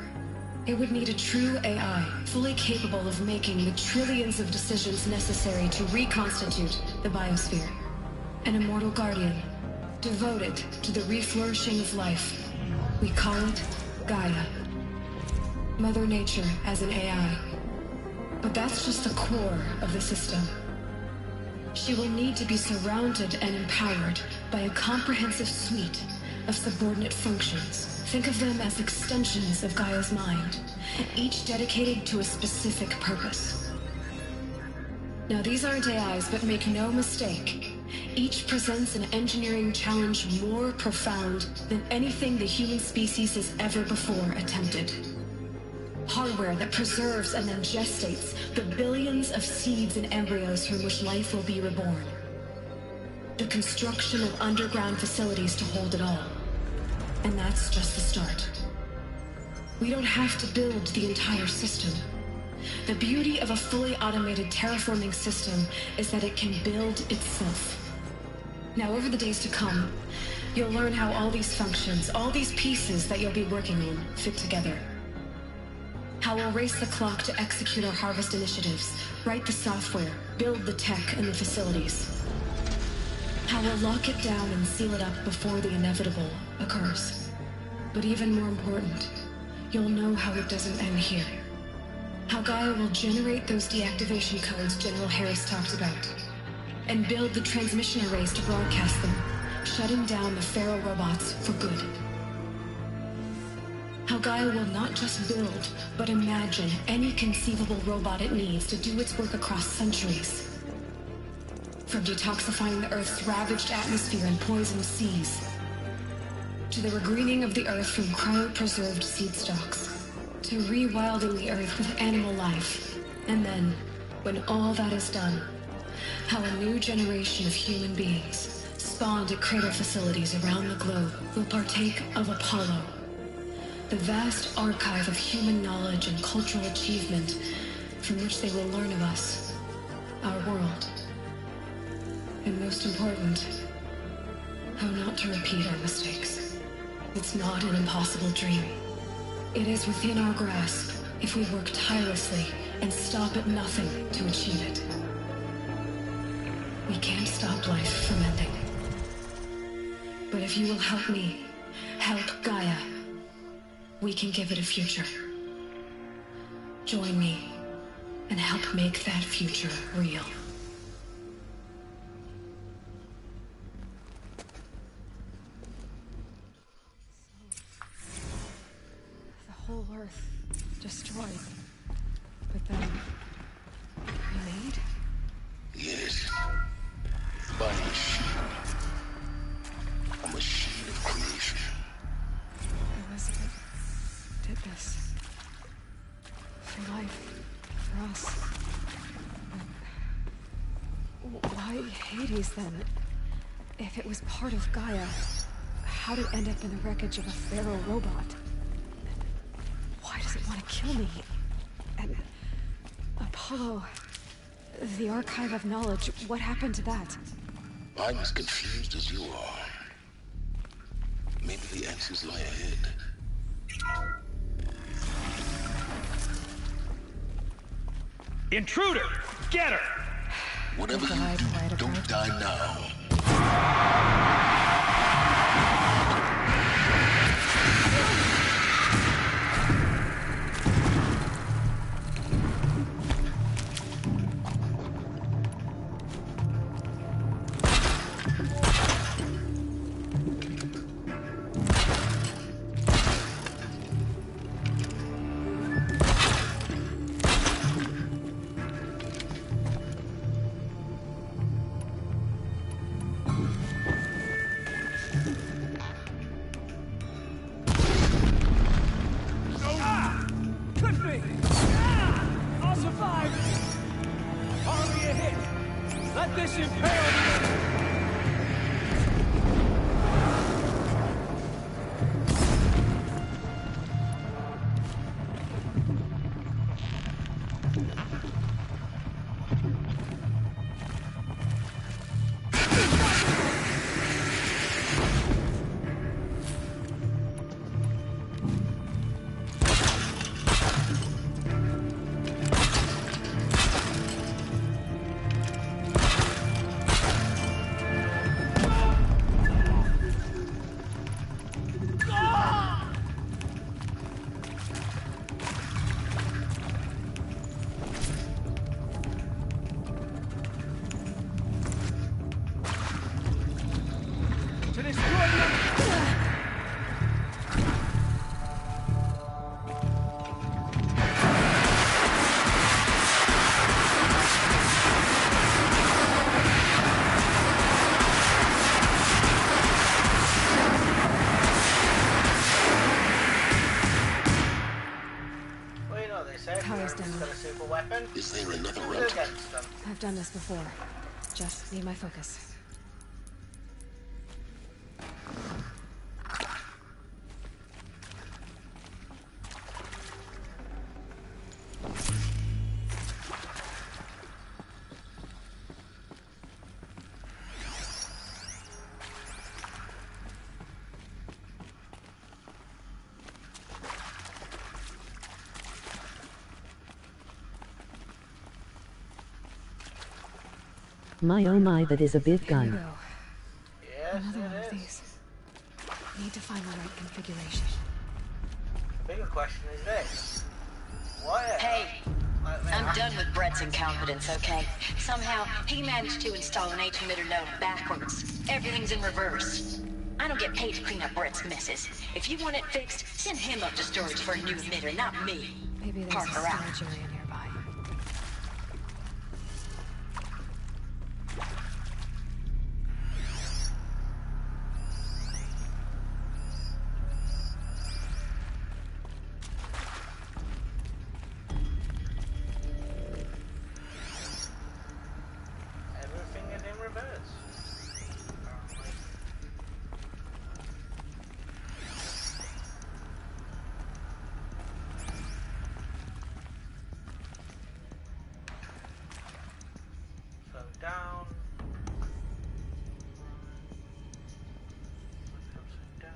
it would need a true AI, fully capable of making the trillions of decisions necessary to reconstitute the biosphere. An immortal guardian, devoted to the reflourishing of life. We call it Gaia. Mother Nature as an AI. But that's just the core of the system. She will need to be surrounded and empowered by a comprehensive suite of subordinate functions. Think of them as extensions of Gaia's mind, each dedicated to a specific purpose. Now, these aren't AIs, but make no mistake, each presents an engineering challenge more profound than anything the human species has ever before attempted. Hardware that preserves and then gestates the billions of seeds and embryos from which life will be reborn. The construction of underground facilities to hold it all. And that's just the start. We don't have to build the entire system. The beauty of a fully automated terraforming system is that it can build itself. Now, over the days to come, you'll learn how all these functions, all these pieces that you'll be working on, fit together. How we'll race the clock to execute our harvest initiatives, write the software, build the tech and the facilities. How we'll lock it down and seal it up before the inevitable occurs. But even more important, you'll know how it doesn't end here. How Gaia will generate those deactivation codes General Harris talked about, and build the transmission arrays to broadcast them, shutting down the Pharaoh robots for good. How Gaia will not just build, but imagine any conceivable robot it needs to do its work across centuries. From detoxifying the Earth's ravaged atmosphere and poisoned seas, to the regreening of the Earth from cryopreserved seed stalks, to rewilding the Earth with animal life. And then, when all that is done, how a new generation of human beings, spawned at cradle facilities around the globe, will partake of Apollo, the vast archive of human knowledge and cultural achievement from which they will learn of us, our world. And most important, how not to repeat our mistakes. It's not an impossible dream. It is within our grasp if we work tirelessly and stop at nothing to achieve it. We can't stop life from ending. But if you will help me, help Gaia, we can give it a future. Join me and help make that future real. Whole Earth destroyed, but then remade? Yes. By a machine. A machine of creation. Elizabeth did this. For life. For us. But why Hades then? If it was part of Gaia, how'd it end up in the wreckage of a Pharaoh robot? Why does it want to kill me? And Apollo, the archive of knowledge, what happened to that? I'm as confused as you are. Maybe the answers lie ahead. Intruder! Get her! Whatever you do, don't die now. down. Got a super weapon. Is there another Who's route? against them? I've done this before. Just need my focus. My oh my, that is a big Here we gun. go. Yes, Another one it of is. these. Need to find the right configuration. The bigger question is this. What if? Hey, I'm done with Brett's incompetence, okay? Somehow, he managed to install an H-emitter node backwards. Everything's in reverse. I don't get paid to clean up Brett's messes. If you want it fixed, send him up to storage for a new emitter, not me. Maybe there's Parker a out. storage area nearby. Everything is in reverse. Apparently. So down. Upside down.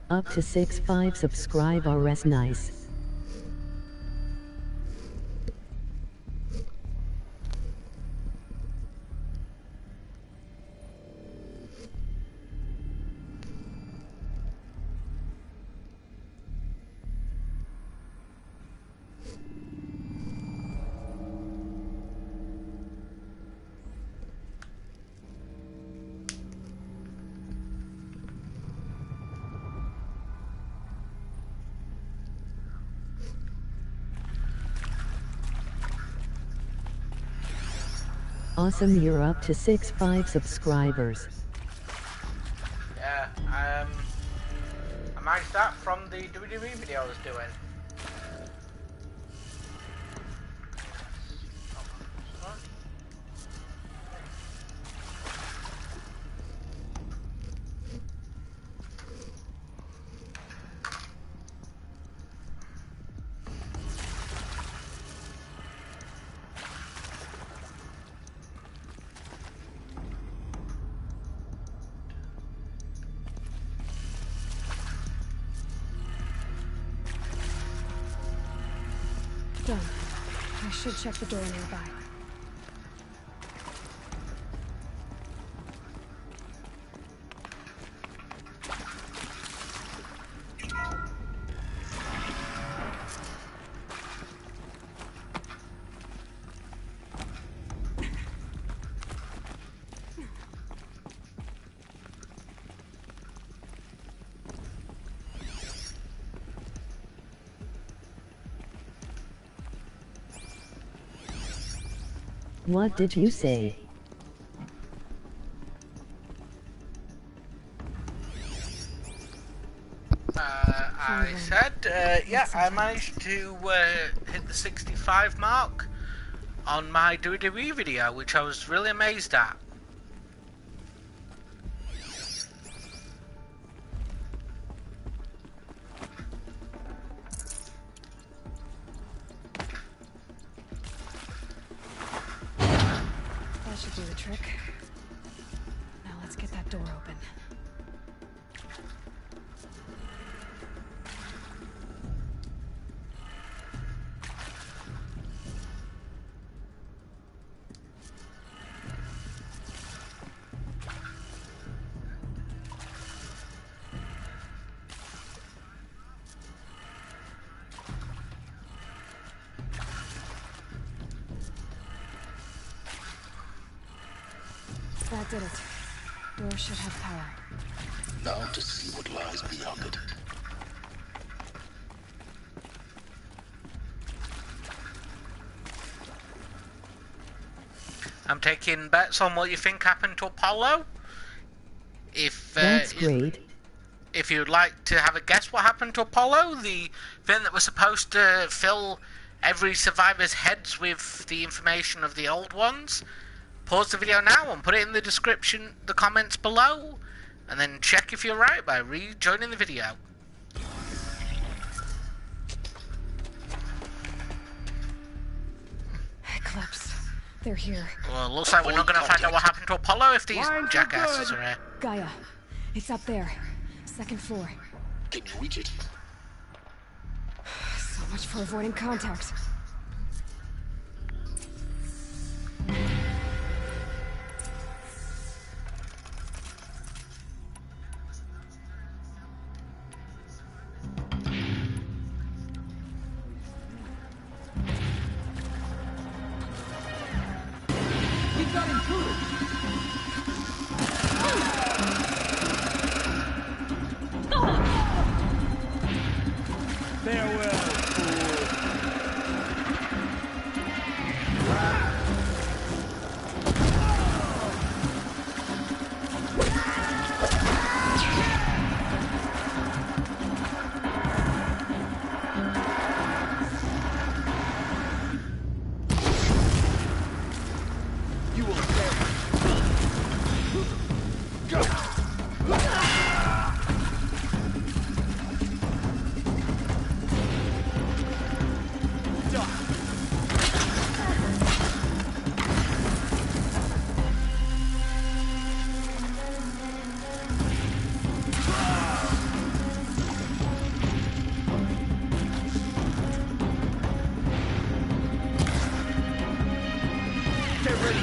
Up to 6-5 subscribe RS nice. Awesome, you're up to 65 subscribers. Yeah, I managed that from the WWE video I was doing. Done. I should check the door nearby. What did you say? I said, yeah, I managed to hit the 65 mark on my WWE video, which I was really amazed at. That should do the trick. Now let's get that door open. That did it. Door should have power. Now to see what lies beyond it. I'm taking bets on what you think happened to Apollo. That's great. If you'd like to have a guess what happened to Apollo, the thing that was supposed to fill every survivor's heads with the information of the old ones, pause the video now and put it in the description, the comments below, and then check if you're right by rejoining the video. Eclipse. They're here. Well, looks like we're not going to find out what happened to Apollo if these jackasses are here. Gaia. It's up there. Second floor. Can you reach it? So much for avoiding contact. We've got intruders! Farewell, You will stay. Get ready.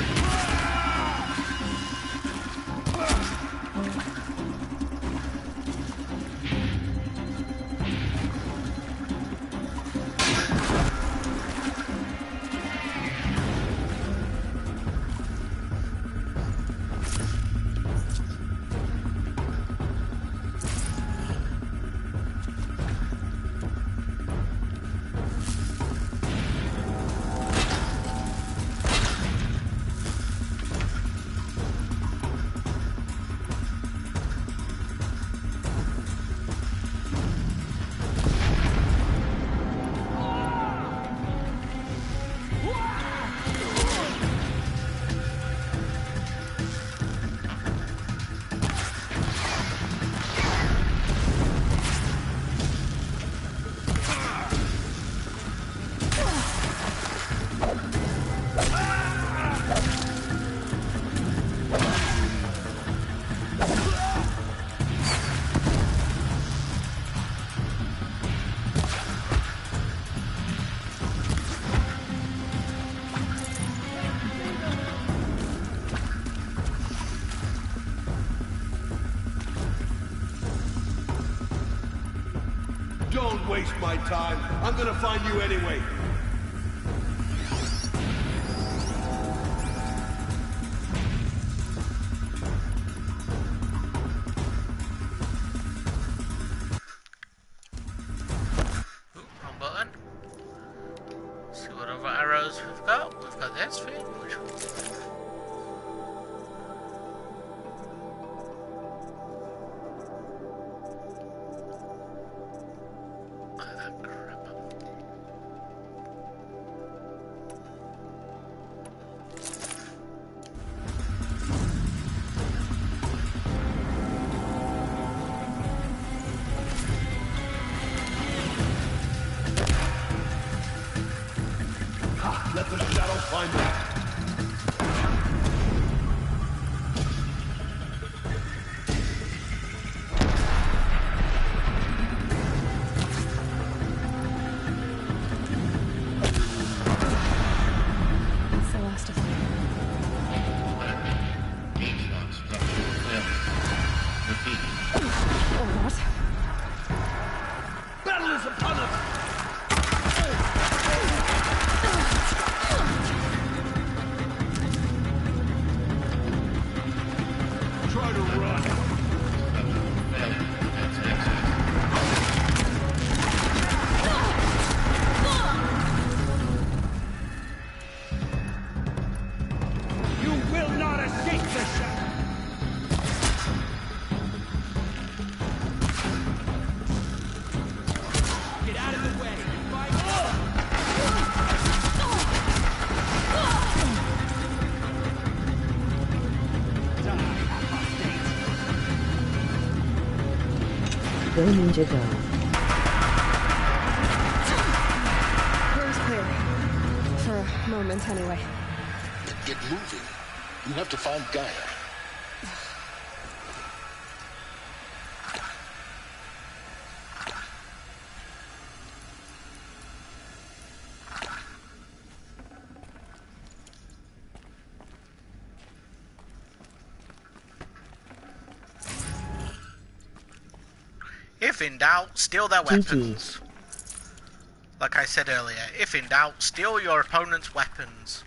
my time. I'm gonna find you anyway. Wrong button. See what other arrows we've got. We've got this thing. Which one? Let the shadow find them. That's the last of them. Or what? Battle is upon us! Try to run. You will not escape this shot! Get out of the way! Go Ninja Go. Clear's clear. For a moment, anyway. Get moving. You have to find Gaia. If in doubt, steal their weapons. Like I said earlier, if in doubt, steal your opponent's weapons.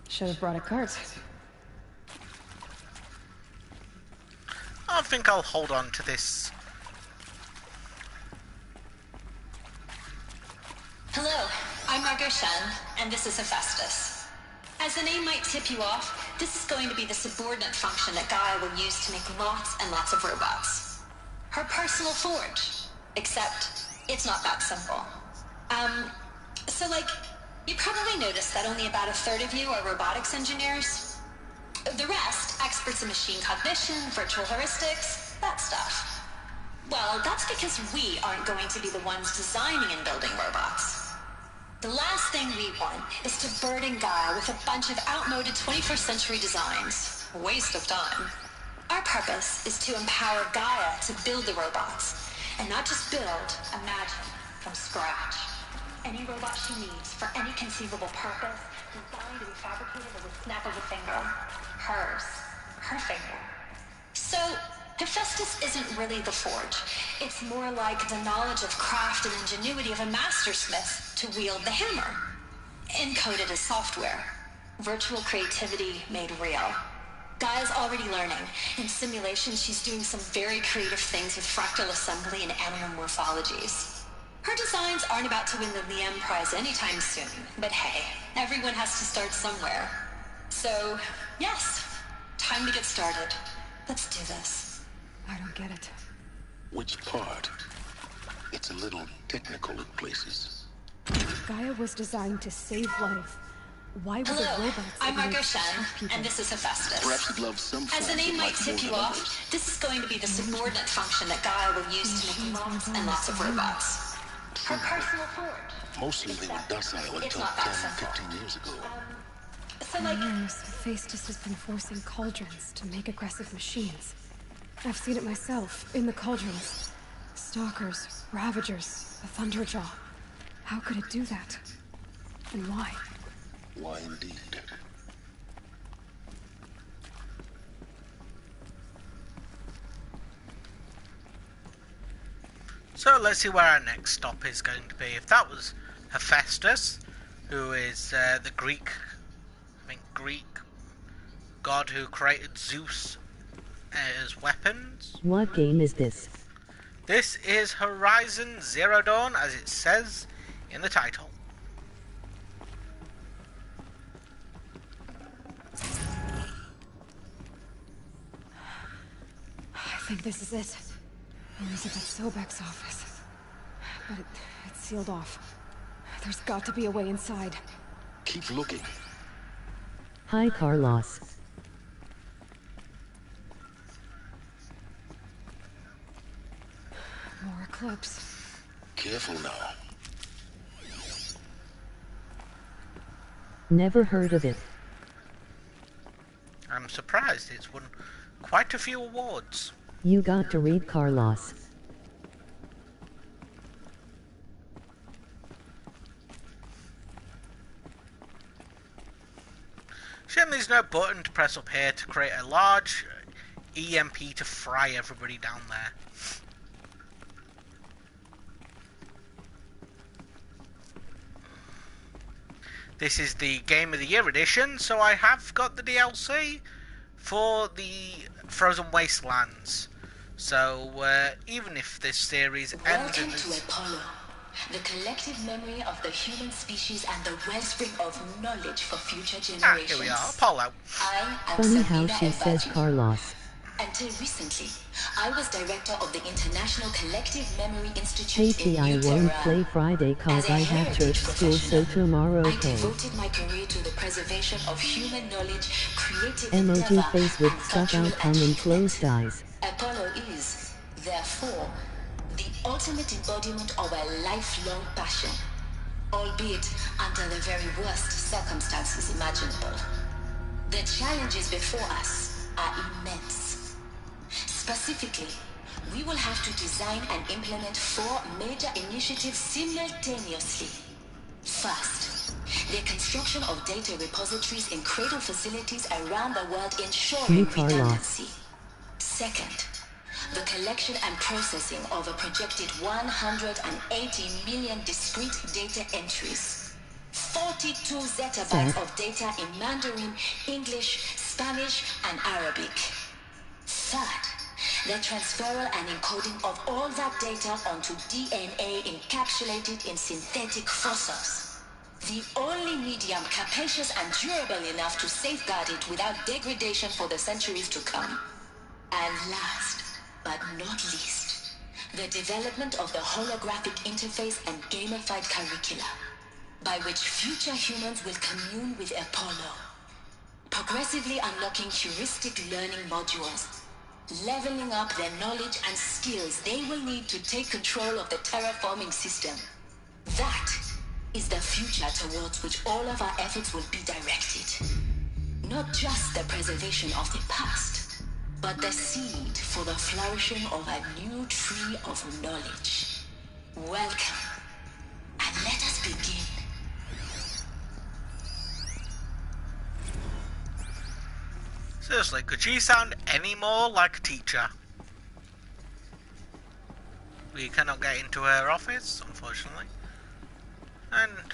Should have brought a cart. I think I'll hold on to this. Hello, I'm Margot Shen, and this is Hephaestus. As the name might tip you off, this is going to be the subordinate function that Gaia will use to make lots and lots of robots. Her personal forge. Except, it's not that simple. You probably noticed that only about a third of you are robotics engineers. The rest, experts in machine cognition, virtual heuristics, that stuff. Well, that's because we aren't going to be the ones designing and building robots. The last thing we want is to burden Gaia with a bunch of outmoded 21st century designs. A waste of time. Our purpose is to empower Gaia to build the robots, and not just build, imagine, from scratch. Any robot she needs for any conceivable purpose, designed and fabricated with a snap of a finger. Hers. Her finger. So, Hephaestus isn't really the forge. It's more like the knowledge of craft and ingenuity of a mastersmith to wield the hammer. Encoded as software. Virtual creativity made real. Gaia's already learning. In simulations, she's doing some very creative things with fractal assembly and animal morphologies. Her designs aren't about to win the Liam Prize anytime soon, but hey, everyone has to start somewhere. So, yes, time to get started. Let's do this. I don't get it. Which part? It's a little technical in places. Gaia was designed to save life. Why was Hello, a robot? I'm Margot Shen, and this is Hephaestus. Perhaps it loves some As the name might tip you off, this is going to be the subordinate function that Gaia will use to make lots and lots of robots. Her personal forge. Mostly they were docile until 10, 15 years ago. For years, Hephaestus has been forcing cauldrons to make aggressive machines. I've seen it myself, in the cauldrons. Stalkers, Ravagers, a Thunderjaw. How could it do that? And why? Why indeed? So let's see where our next stop is going to be. If that was Hephaestus, who is the Greek god who created Zeus as weapons. What game is this? This is Horizon Zero Dawn, as it says in the title. I think this is it. Elizabeth Sobek's office. But it's sealed off. There's got to be a way inside. Keep looking. Hi, Carlos. More Eclipse. Careful now. Never heard of it. I'm surprised it's won quite a few awards. You got to read Carlos. Shame there's no button to press up here to create a large EMP to fry everybody down there. This is the Game of the Year edition, so I have got the DLC for the Frozen Wastelands. So even if this series ends in Welcome to Apollo, the collective memory of the human species and the wellspring of knowledge for future generations. Here we are, Apollo. I am Funny Sabina how she says Ebadi. Carlos. Until recently, I was director of the International Collective Memory Institute Katie, in I New won't Tehran. play Friday cause As a I have heritage church school, so tomorrow I okay. devoted my career to the preservation of human knowledge, creative Emoji endeavor, face with and stuck cultural out tongue and closed eyes. Apollo is, therefore, the ultimate embodiment of a lifelong passion, albeit under the very worst circumstances imaginable. The challenges before us are immense. Specifically, we will have to design and implement 4 major initiatives simultaneously. First, the construction of data repositories in cradle facilities around the world ensuring redundancy. Second, the collection and processing of a projected 180 million discrete data entries. 42 zettabytes of data in Mandarin, English, Spanish, and Arabic. Third, the transferal and encoding of all that data onto DNA encapsulated in synthetic fossils. The only medium capacious and durable enough to safeguard it without degradation for the centuries to come. And last, but not least, the development of the holographic interface and gamified curricula, by which future humans will commune with Apollo, progressively unlocking heuristic learning modules, leveling up their knowledge and skills they will need to take control of the terraforming system. That is the future towards which all of our efforts will be directed. Not just the preservation of the past, but the seed for the flourishing of a new tree of knowledge. Welcome, and let us begin. Seriously, could she sound any more like a teacher? We cannot get into her office, unfortunately. And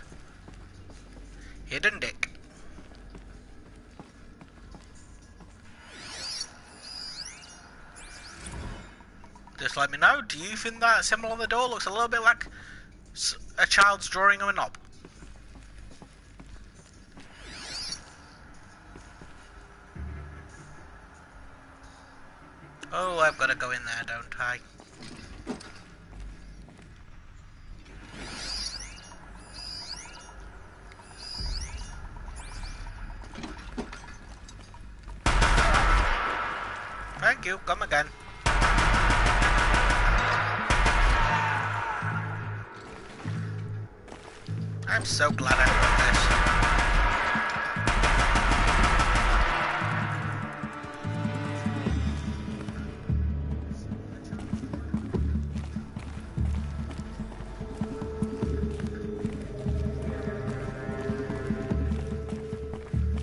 hidden dick. Just let me know, do you think that symbol on the door looks a little bit like a child's drawing of a knob? Oh, I've got to go in there, don't I? Thank you, come again. I'm so glad I wrote this.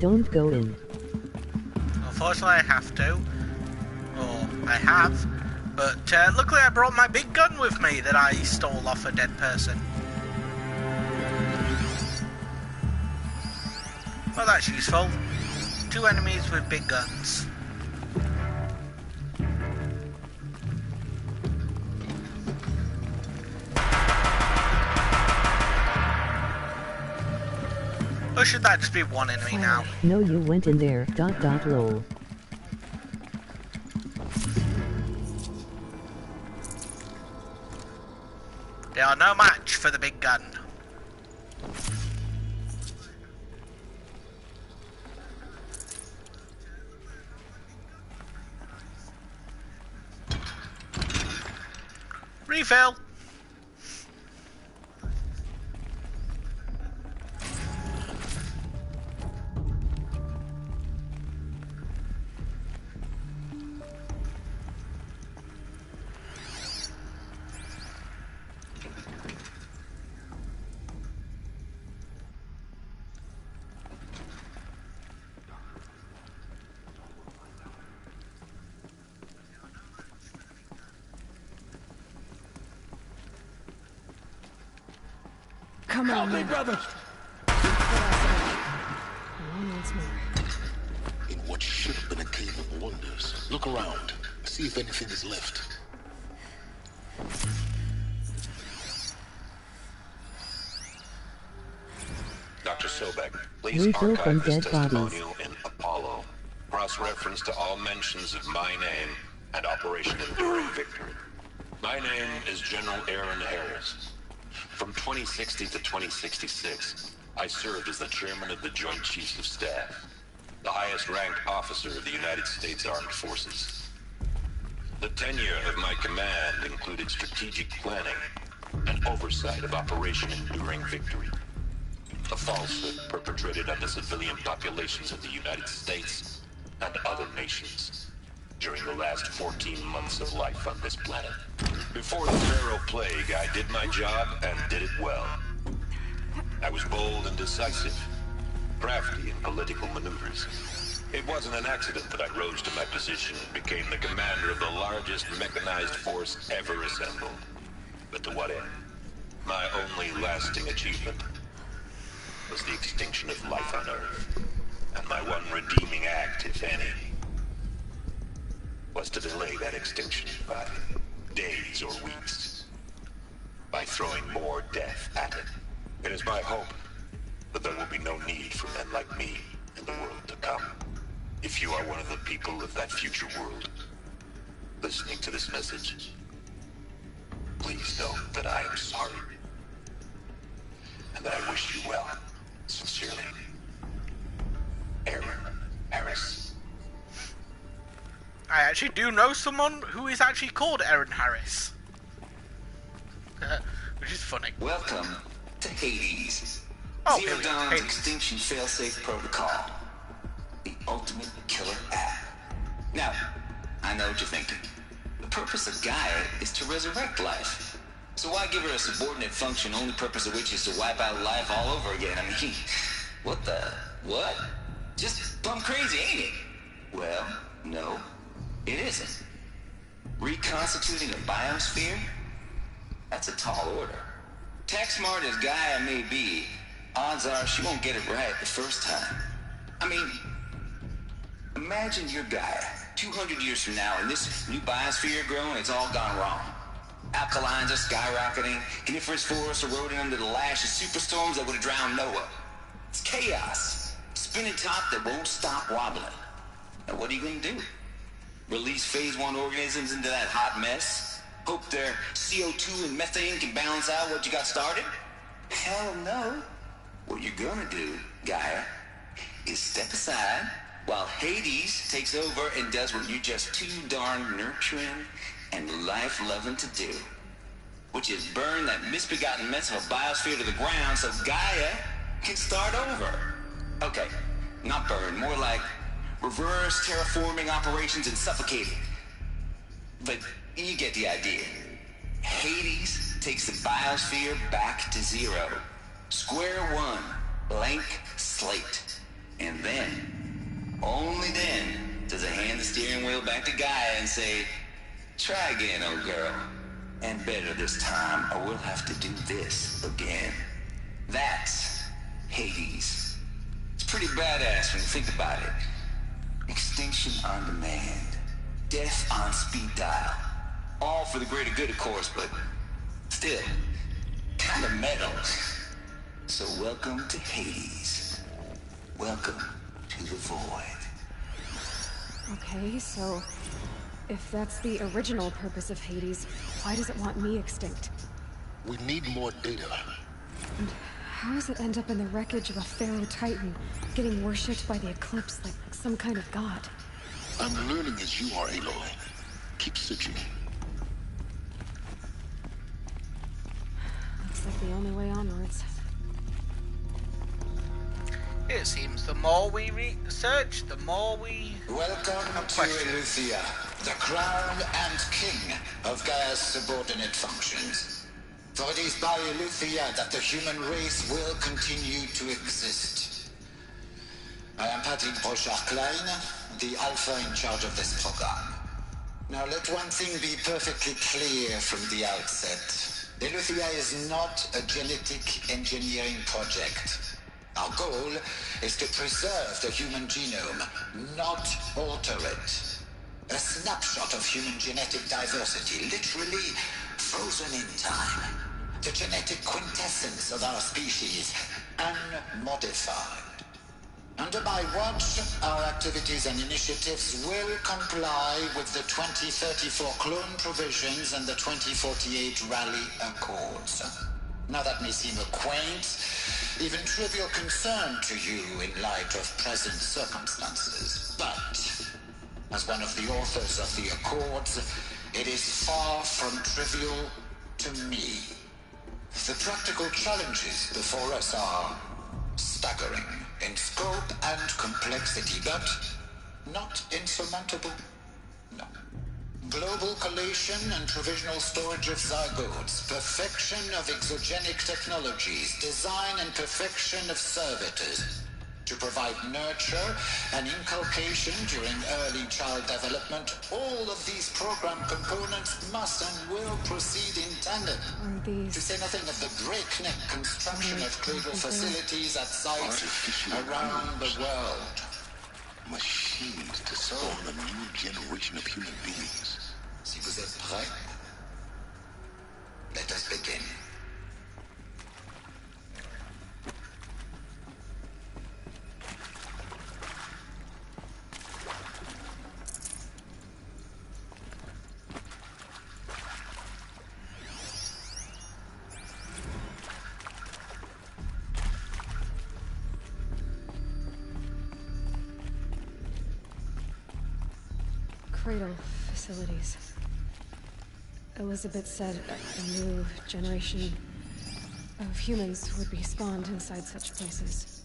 Don't go in. Unfortunately, I have to. Or I have. But luckily I brought my big gun with me that I stole off a dead person. Well, that's useful. 2 enemies with big guns. Or should that just be 1 enemy now? No, you went in there. Lol. They are no match for the big gun. Refill. Come on, Help me, brother! In what should have been a cave of wonders, look around. See if anything is left. Dr. Sobek, please Refill from archive this dead bodies. testimonial in Apollo. Cross-reference to all mentions of my name and Operation Enduring Victory. My name is General Aaron Harris. From 2060 to 2066, I served as the chairman of the Joint Chiefs of Staff, the highest-ranked officer of the United States Armed Forces. The tenure of my command included strategic planning and oversight of Operation Enduring Victory, a falsehood perpetrated on the civilian populations of the United States and other nations during the last 14 months of life on this planet. Before the Pharaoh Plague, I did my job and did it well. I was bold and decisive, crafty in political maneuvers. It wasn't an accident that I rose to my position and became the commander of the largest mechanized force ever assembled. But to what end? My only lasting achievement was the extinction of life on Earth. And my one redeeming act, if any, was to delay that extinction by days or weeks, by throwing more death at it. It is my hope that there will be no need for men like me in the world to come. If you are one of the people of that future world listening to this message, please know that I am sorry, and that I wish you well. Sincerely, Aaron Harris. I actually do know someone who is actually called Aaron Harris. Which is funny. Welcome to Hades. Oh, Zero Dawn's Extinction Failsafe Protocol. The ultimate killer app. Now, I know what you're thinking. The purpose of Gaia is to resurrect life. So why give her a subordinate function, only purpose of which is to wipe out life all over again? I mean, what the... what? Just plumb crazy, ain't it? Well, no, it isn't. Reconstituting a biosphere? That's a tall order. Tech smart as Gaia may be, odds are she won't get it right the first time. I mean, imagine you're Gaia, 200 years from now, and this new biosphere growing, it's all gone wrong. Alkalines are skyrocketing, coniferous forests eroding under the lash of superstorms that would have drowned Noah. It's chaos. Spinning top that won't stop wobbling. Now what are you gonna do? Release phase 1 organisms into that hot mess? Hope their CO2 and methane can balance out what you got started? Hell no. What you're gonna do, Gaia, is step aside while Hades takes over and does what you're just too darn nurturing and life-loving to do, which is burn that misbegotten mess of a biosphere to the ground so Gaia can start over. Okay, not burn, more like reverse terraforming operations and suffocating. But you get the idea. Hades takes the biosphere back to zero. Square one, blank slate. And then, only then, does it hand the steering wheel back to Gaia and say, Try again, old girl. And better this time, or we'll have to do this again. That's Hades. It's pretty badass when you think about it. Extinction on demand. Death on speed dial. All for the greater good, of course, but still, kind of metal. So welcome to Hades. Welcome to the Void. Okay, so if that's the original purpose of Hades, why does it want me extinct? We need more data. And how does it end up in the wreckage of a Pharaoh Titan, getting worshipped by the Eclipse like some kind of god? I'm learning as you are, Aloy. Keep searching. Looks like the only way onwards. It seems the more we research, the more we... Welcome to Eleuthia, the crown and king of Gaia's subordinate functions. For it is by Eleuthia that the human race will continue to exist. I am Patrick Brochard-Klein, the Alpha in charge of this program. Now let one thing be perfectly clear from the outset. Eleuthia is not a genetic engineering project. Our goal is to preserve the human genome, not alter it. A snapshot of human genetic diversity, literally frozen in time. The genetic quintessence of our species, unmodified. Under my watch, our activities and initiatives will comply with the 2034 clone provisions and the 2048 Rally Accords. Now that may seem a quaint, even trivial concern to you in light of present circumstances, but as one of the authors of the Accords, it is far from trivial to me. The practical challenges before us are staggering in scope and complexity, but not insurmountable. No. Global collation and provisional storage of zygotes, perfection of exogenic technologies, design and perfection of servitors, to provide nurture and inculcation during early child development. All of these program components must and will proceed in tandem. To say nothing of the breakneck construction of cradle facilities at sites around the world. Machines to spawn a new generation of human beings. Si vous êtes prêts, let us begin. Cradle facilities. Elizabeth said a new generation of humans would be spawned inside such places.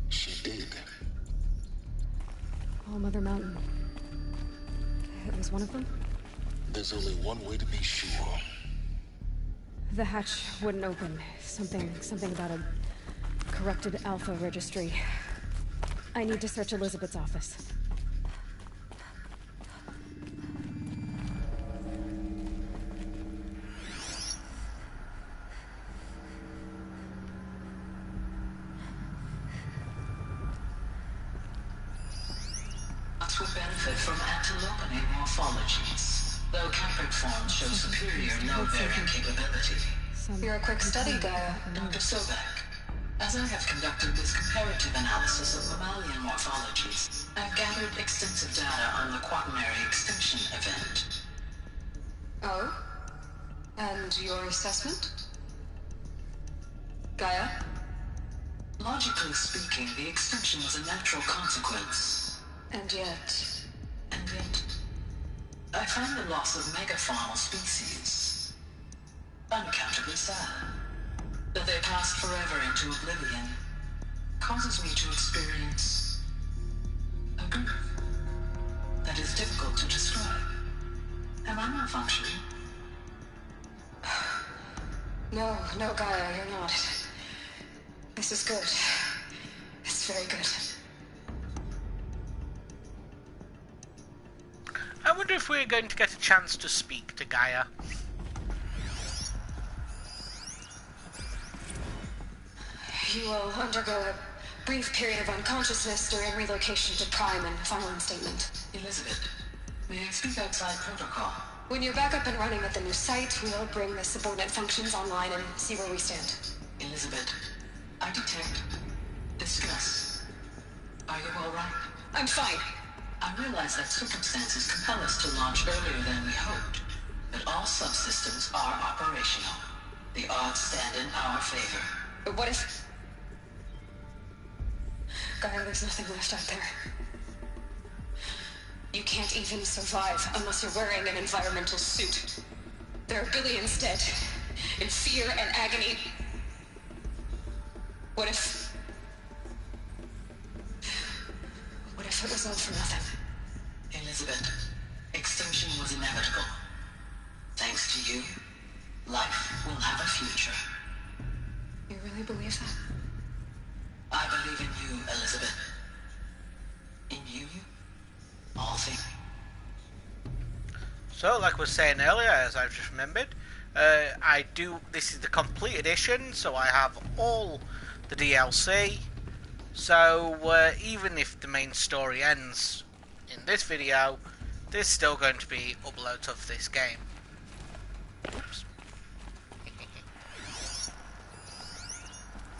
She did. All Mother Mountain. It was one of them? There's only one way to be sure. The hatch wouldn't open. Something about a corrupted Alpha registry. I need to search Elizabeth's office. Will benefit from antilopinate morphologies, though Caprid forms show superior no-bearing capability. You're a quick study, Gaia. Dr. Sobek, as I have conducted this comparative analysis of mammalian morphologies, I've gathered extensive data on the quaternary extinction event. Oh? And your assessment? Gaia? Logically speaking, the extinction was a natural consequence. And yet, I find the loss of megafaunal species unaccountably sad. That they passed forever into oblivion causes me to experience a grief that is difficult to describe. Am I malfunctioning? No, Gaia, you're not. This is good. It's very good. I wonder if we're going to get a chance to speak to Gaia. You will undergo a brief period of unconsciousness during relocation to Prime and following statement. Elizabeth, may I speak outside protocol? When you're back up and running at the new site, we'll bring the subordinate functions online and see where we stand. Elizabeth, I detect distress. Are you all right? I'm fine. I realize that circumstances compel us to launch earlier than we hoped, but all subsystems are operational. The odds stand in our favor. But what if... Gaia, there's nothing left out there. You can't even survive unless you're wearing an environmental suit. There are billions dead, in fear and agony. What if it was all for nothing? Elizabeth, extinction was inevitable. Thanks to you, life will have a future. You really believe that? I believe in you, Elizabeth. In you, all things. So, like I was saying earlier, as I've just remembered, this is the complete edition, so I have all the DLC. So, even if the main story ends in this video, there's still going to be uploads of this game. Oops.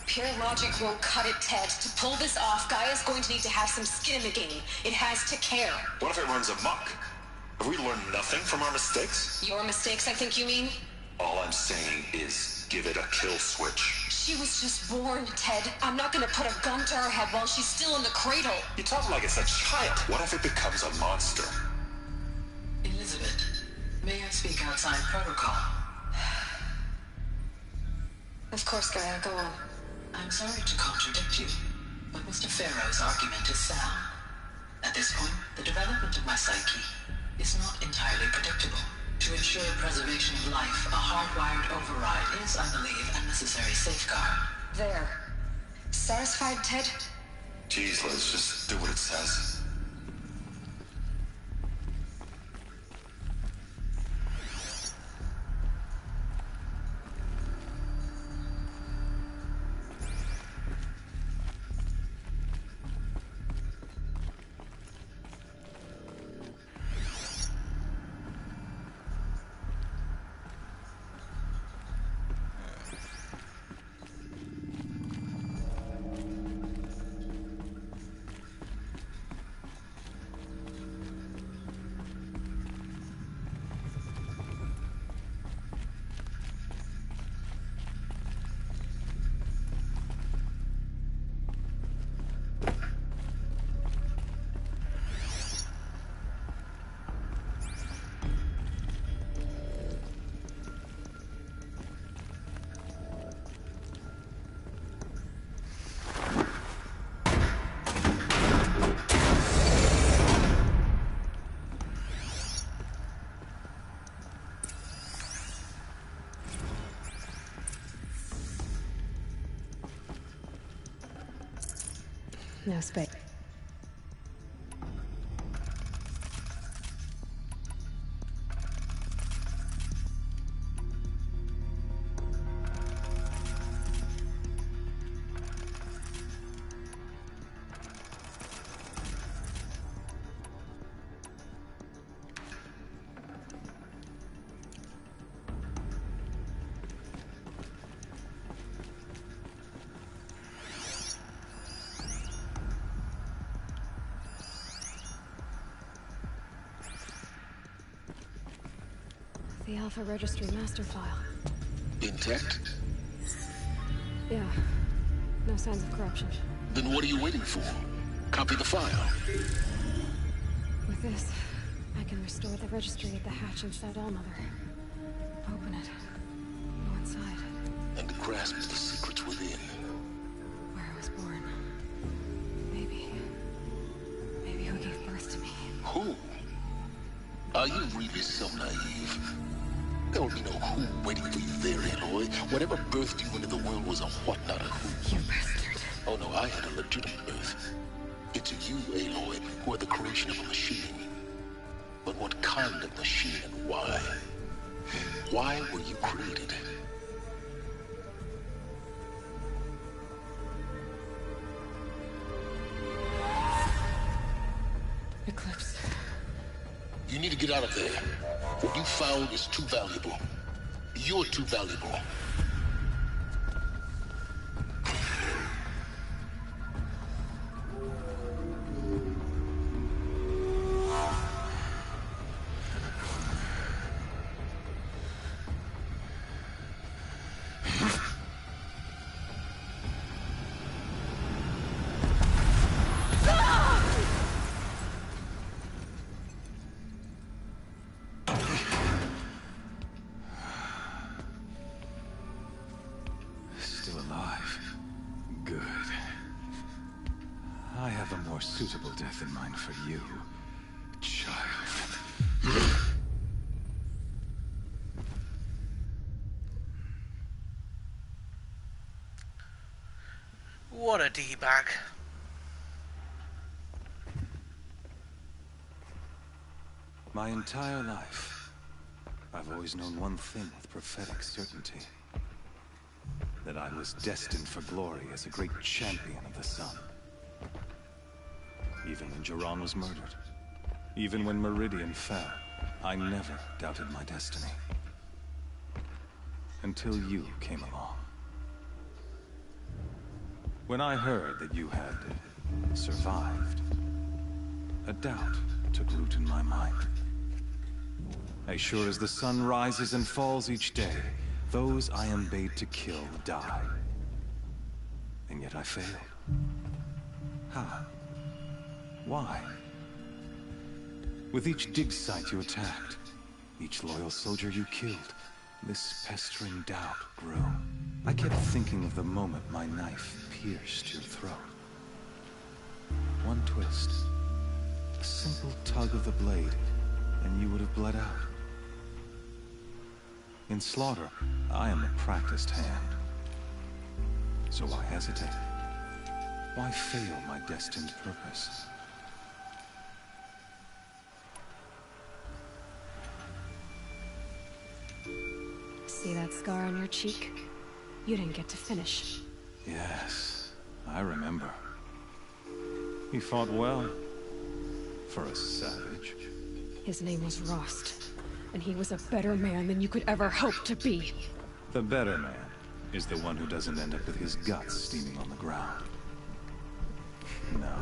Pure logic won't cut it, Ted. To pull this off, Gaia's going to need to have some skin in the game. It has to care. What if it runs amok? Have we learned nothing from our mistakes? Your mistakes, I think you mean? All I'm saying is give it a kill switch. She was just born, Ted. I'm not gonna put a gun to her head while she's still in the cradle. You talk like it's a child. What if it becomes a monster? Elizabeth, may I speak outside protocol? Of course, Gaia, go on. I'm sorry to contradict you, but Mr. Farrow's argument is sound. At this point, the development of my psyche is not entirely predictable. To ensure preservation of life, a hardwired override is, I believe, a necessary safeguard. There. Satisfied, Ted? Jeez, let's just do what it says. No space. The Alpha Registry master file. Intact? Yeah. No signs of corruption. Then what are you waiting for? Copy the file. With this, I can restore the registry at the hatch inside Allmother. Open it. Go inside. And grasp the secrets within. Where I was born. Maybe who gave birth to me. Who? Are you really so naive? There will be no who waiting for you there, Aloy. Whatever birthed you into the world was a what, not a who. You bastard. Oh no, I had a legitimate birth. It's you, Aloy, who are the creation of a machine. but what kind of machine and why? Why were you created? Eclipse. You need to get out of there. What you found is too valuable. You're too valuable. Suitable death in mind for you, child. What a D-bag. My entire life, I've always known one thing with prophetic certainty. That I was destined for glory as a great champion of the sun. Even when Jiran was murdered, even when Meridian fell, I never doubted my destiny. Until you came along. When I heard that you had survived, a doubt took root in my mind. As sure as the sun rises and falls each day, those I am bade to kill die. And yet I failed. How? Why? With each dig site you attacked, each loyal soldier you killed, this pestering doubt grew. I kept thinking of the moment my knife pierced your throat. One twist, a simple tug of the blade, and you would have bled out. In slaughter, I am a practiced hand. So why hesitate? Why fail my destined purpose? See that scar on your cheek? You didn't get to finish. Yes, I remember. He fought well. For a savage. His name was Rost, and he was a better man than you could ever hope to be. The better man is the one who doesn't end up with his guts steaming on the ground. No,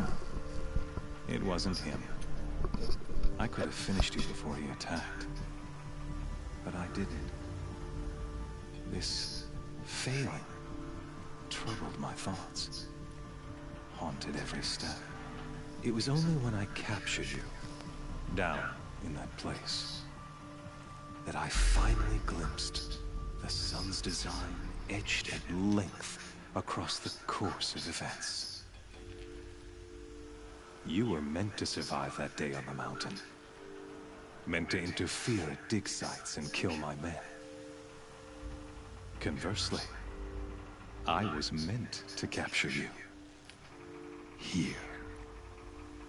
it wasn't him. I could have finished you before he attacked. But I didn't. This failing troubled my thoughts, haunted every step. It was only when I captured you, down in that place, that I finally glimpsed the sun's design etched at length across the course of events. You were meant to survive that day on the mountain. Meant to interfere at dig sites and kill my men. Conversely, I was meant to capture you. Here.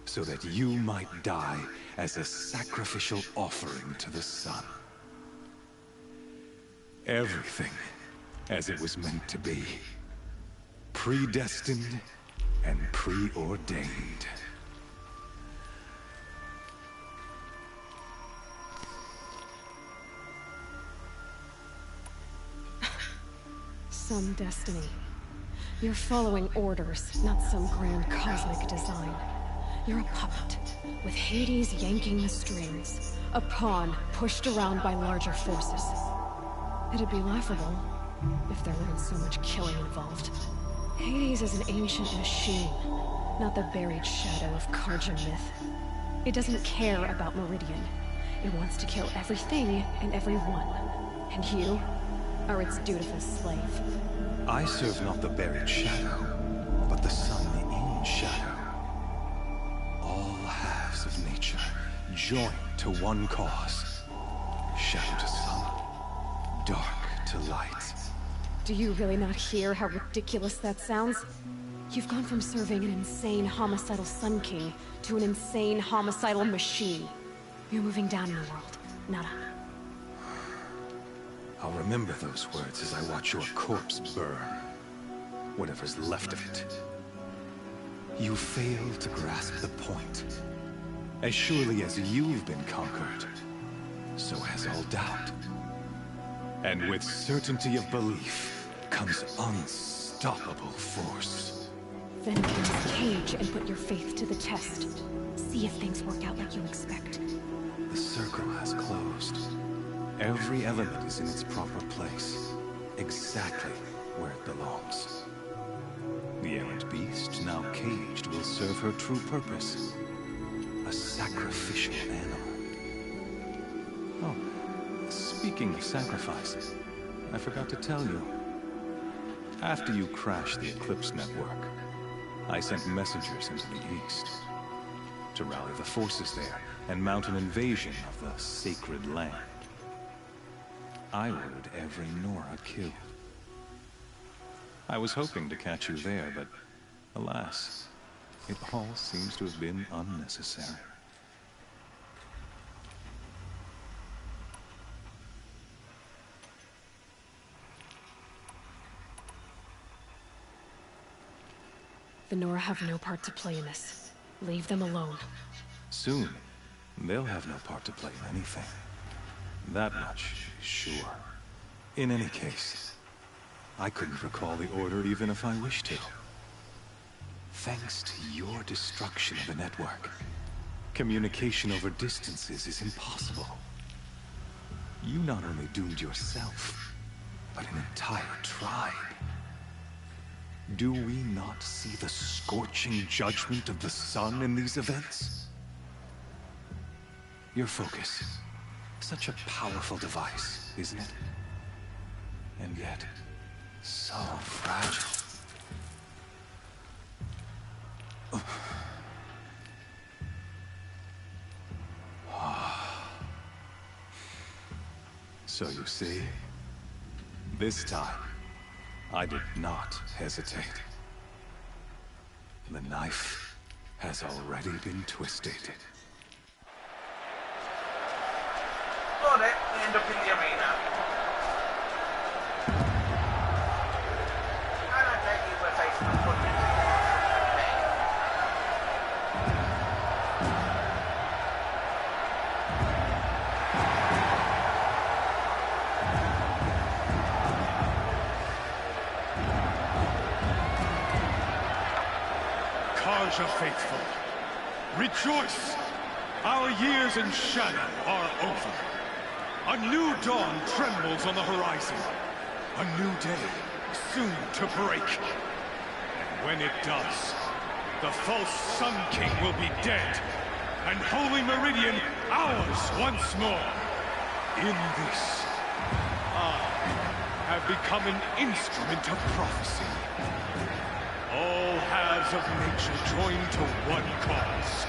So that you might die as a sacrificial offering to the sun. Everything as it was meant to be. Predestined and preordained. Some destiny. You're following orders, not some grand cosmic design. You're a puppet, with Hades yanking the strings. A pawn pushed around by larger forces. It'd be laughable if there weren't so much killing involved. Hades is an ancient machine, not the buried shadow of Carja myth. It doesn't care about Meridian. It wants to kill everything and everyone. And you are its dutiful slave. I serve not the buried shadow, but the sun in shadow. All halves of nature joined to one cause. Shadow to sun, dark to light. Do you really not hear how ridiculous that sounds? You've gone from serving an insane homicidal Sun King to an insane homicidal machine. You're moving down in the world, not up. I'll remember those words as I watch your corpse burn. Whatever's left of it. You fail to grasp the point. As surely as you've been conquered, so has all doubt. And with certainty of belief comes unstoppable force. Then pierce cage and put your faith to the test. See if things work out like you expect. The circle has closed. Every element is in its proper place, exactly where it belongs. The errant beast, now caged, will serve her true purpose. A sacrificial animal. Oh, speaking of sacrifice, I forgot to tell you. After you crashed the Eclipse network, I sent messengers into the east to rally the forces there and mount an invasion of the sacred land. I ordered every Nora killed. I was hoping to catch you there, but alas, it all seems to have been unnecessary. The Nora have no part to play in this. Leave them alone. Soon, they'll have no part to play in anything. That much is sure. In any case, I couldn't recall the order even if I wished to. Thanks to your destruction of the network, communication over distances is impossible. You not only doomed yourself, but an entire tribe. Do we not see the scorching judgment of the sun in these events? Your focus, such a powerful device, isn't it? And yet, so fragile. So you see, this time, I did not hesitate. The knife has already been twisted. Got it. We end up in the arena. And I take you we're facing a good Karja faithful, rejoice! Our years in shadow are over. A new dawn trembles on the horizon. A new day soon to break. And when it does, the false Sun King will be dead, and Holy Meridian ours once more. In this, I have become an instrument of prophecy. All halves of nature join to one cause.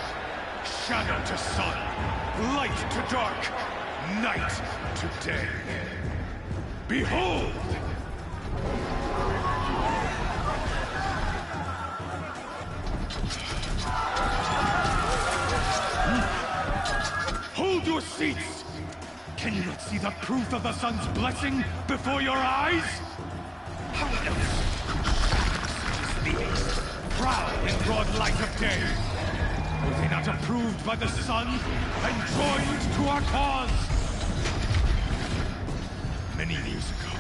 Shadow to sun, light to dark, night to day. Behold! Hold your seats! Can you not see the proof of the sun's blessing before your eyes? How else could these proud in broad light of day? Were they not approved by the sun and joined to our cause? Many years ago,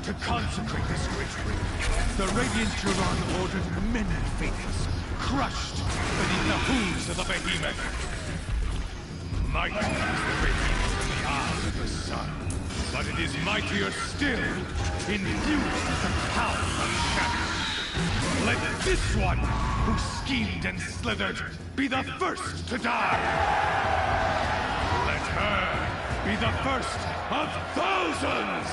to consecrate this great ring, the Radiant Turan ordered many faiths crushed beneath the hooves of the behemoth. Mighty is the radiance in the eyes of the sun, but it is mightier still, infused with the power of shadow. Let this one, who schemed and slithered, be the first to die! Let her be the first of thousands!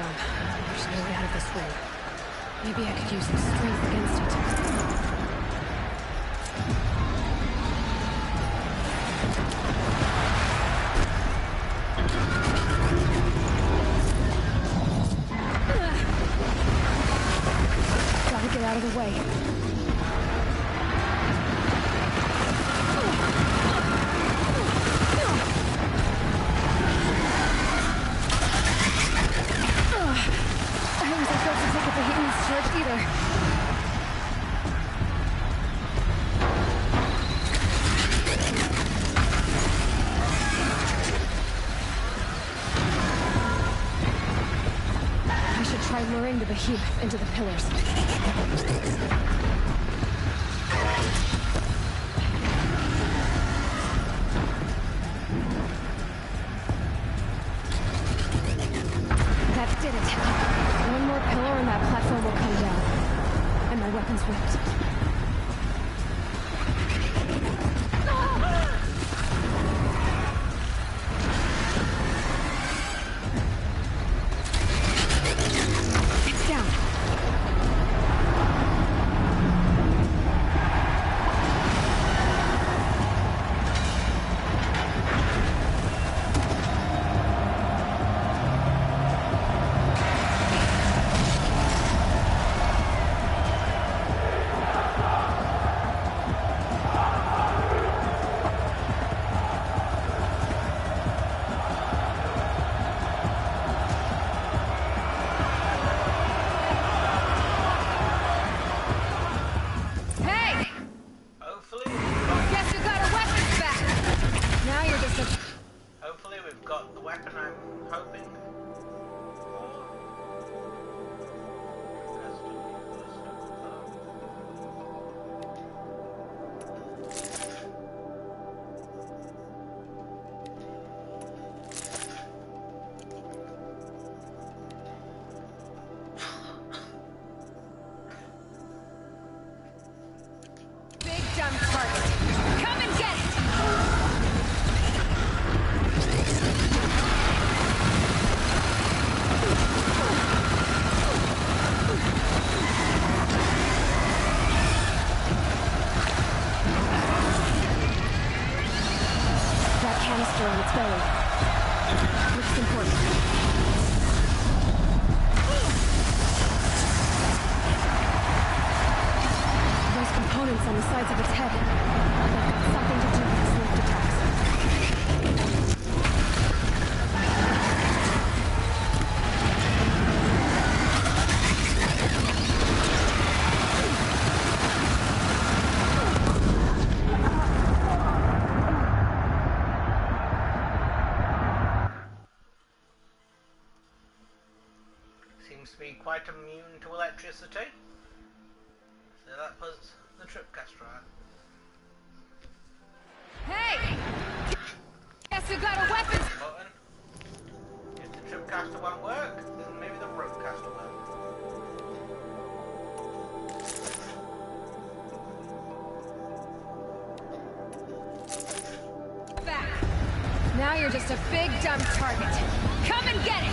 platform. There's no way out of this room. Maybe I could use some strength against it. Gotta get out of the way. Luring the behemoth into the pillars. That did it. One more pillar and that platform will come down. And my weapon's ripped. Quite immune to electricity. So that puts the tripcaster on. Hey! Guess who got a weapon? Button. If the tripcaster won't work, then maybe the ropecaster will. Back. Now you're just a big dumb target. Come and get it!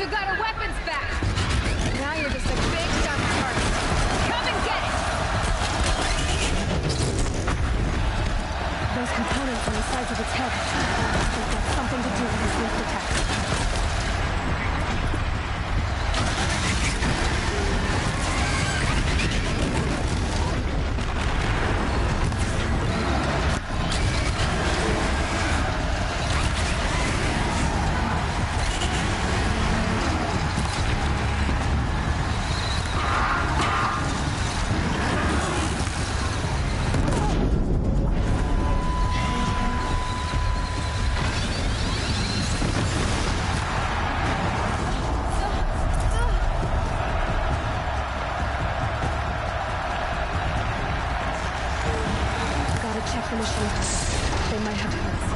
who got her weapons back. Now you're just a big dumb target. Come and get it! Those components on the sides of its head. They've got something to do with his sneak attack. Check the machine. They might have parts.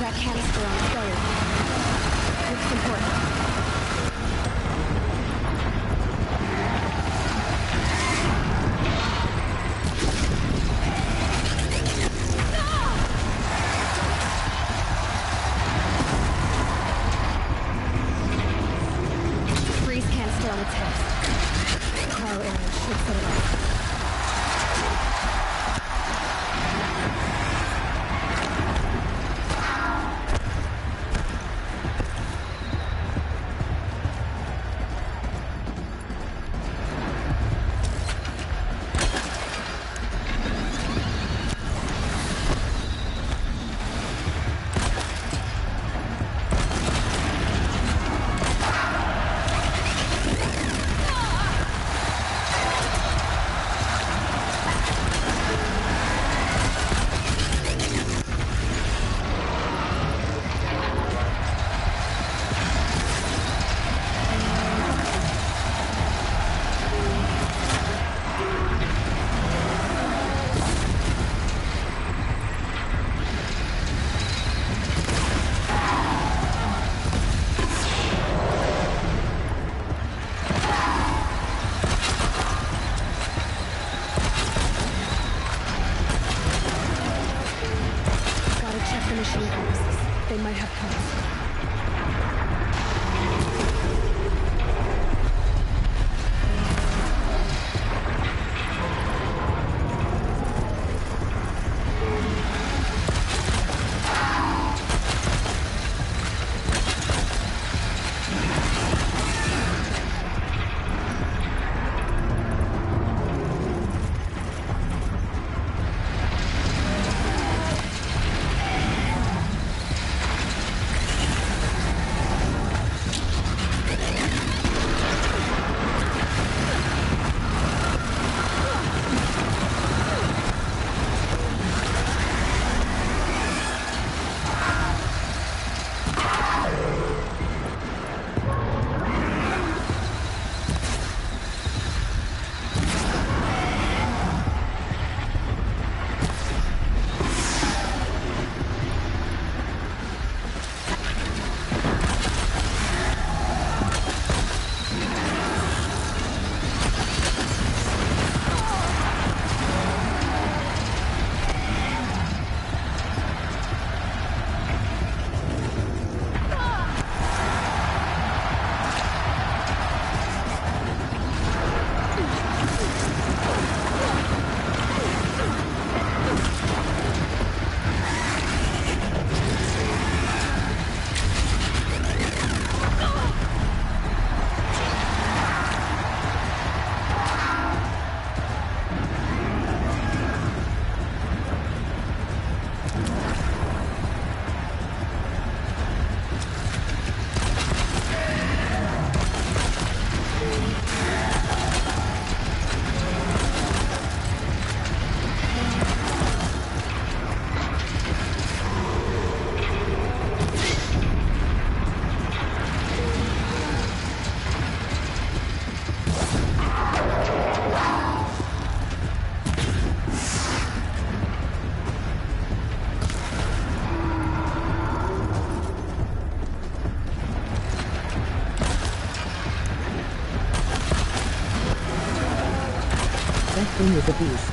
That canister on the belly. Looks important. On its head. Cryo arrows should set it off. They might have parts. That thing is a beast.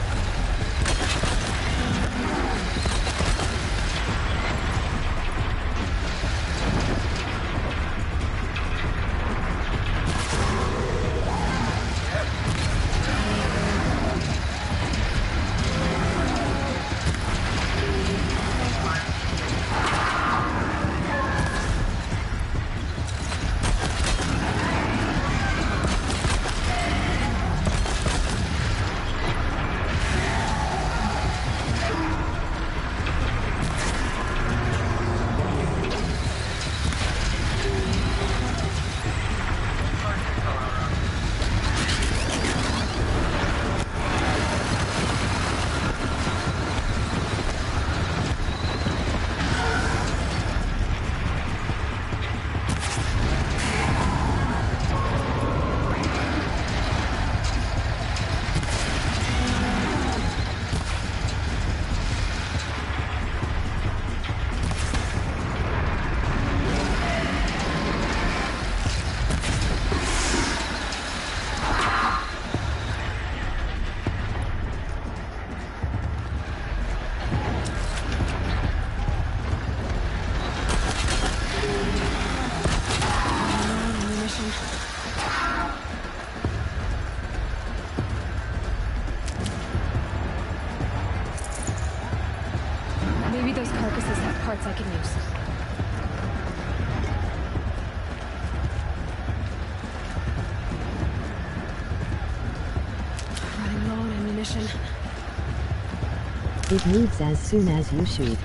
parts I can use. Running low on ammunition. It moves as soon as you shoot.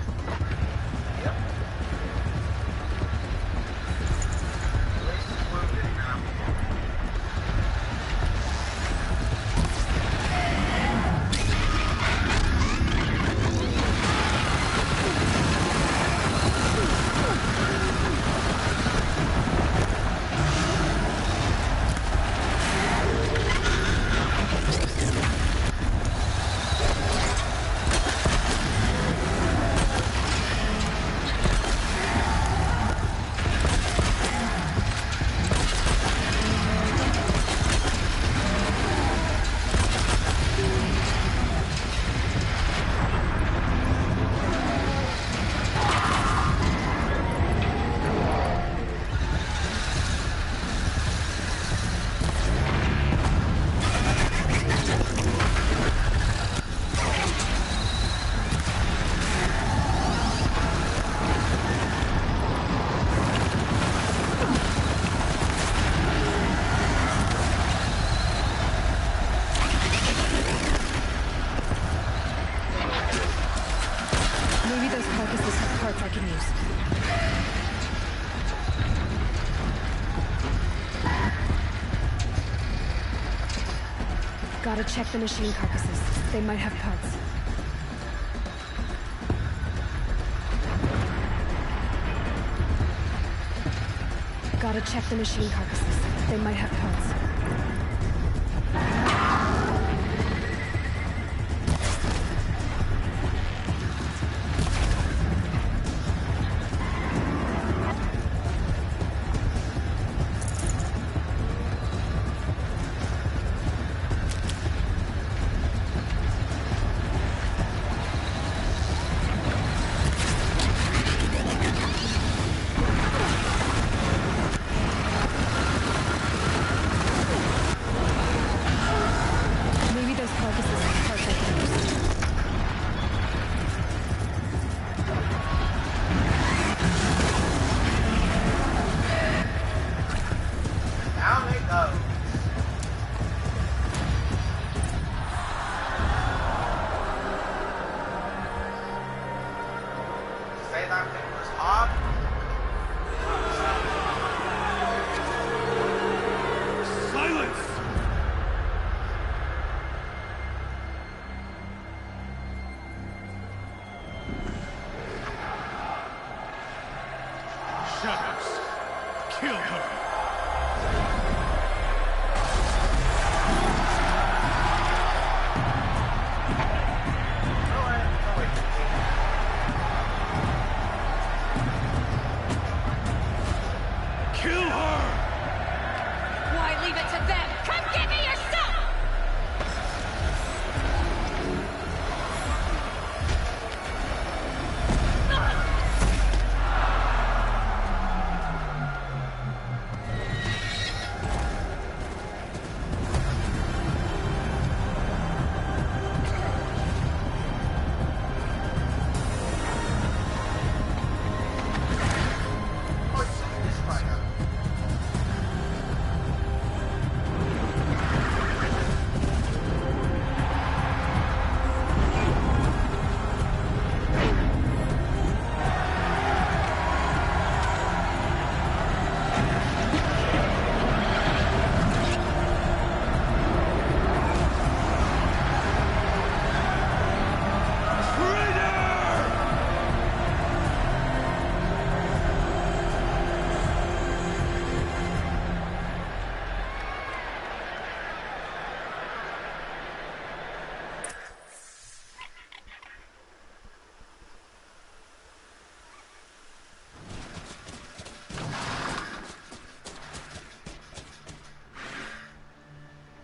Gotta check the machine carcasses. They might have parts. Gotta check the machine carcasses. They might have parts. Shadows. Kill her. Kill her! Why leave it to them? Come get me yourself!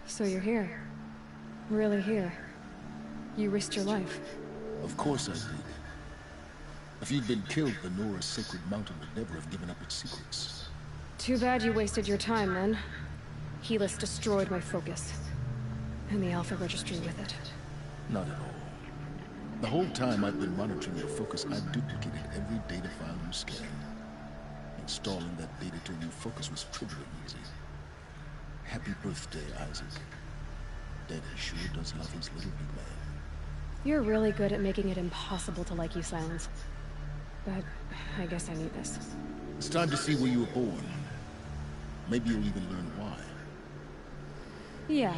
So you're here. Really here. You risked your life. Of course I did. If you'd been killed, the Nora's sacred mountain would never have given up its secrets. Too bad you wasted your time then. Helis destroyed my focus. And the Alpha Registry with it. Not at all. The whole time I've been monitoring your focus, I've duplicated every data file you scanned. Installing that data to a new focus was trivially easy. Happy birthday, Isaac. Daddy sure does love his little big man. You're really good at making it impossible to like you, Silence. But I guess I need this. It's time to see where you were born. Maybe you'll even learn why. Yeah.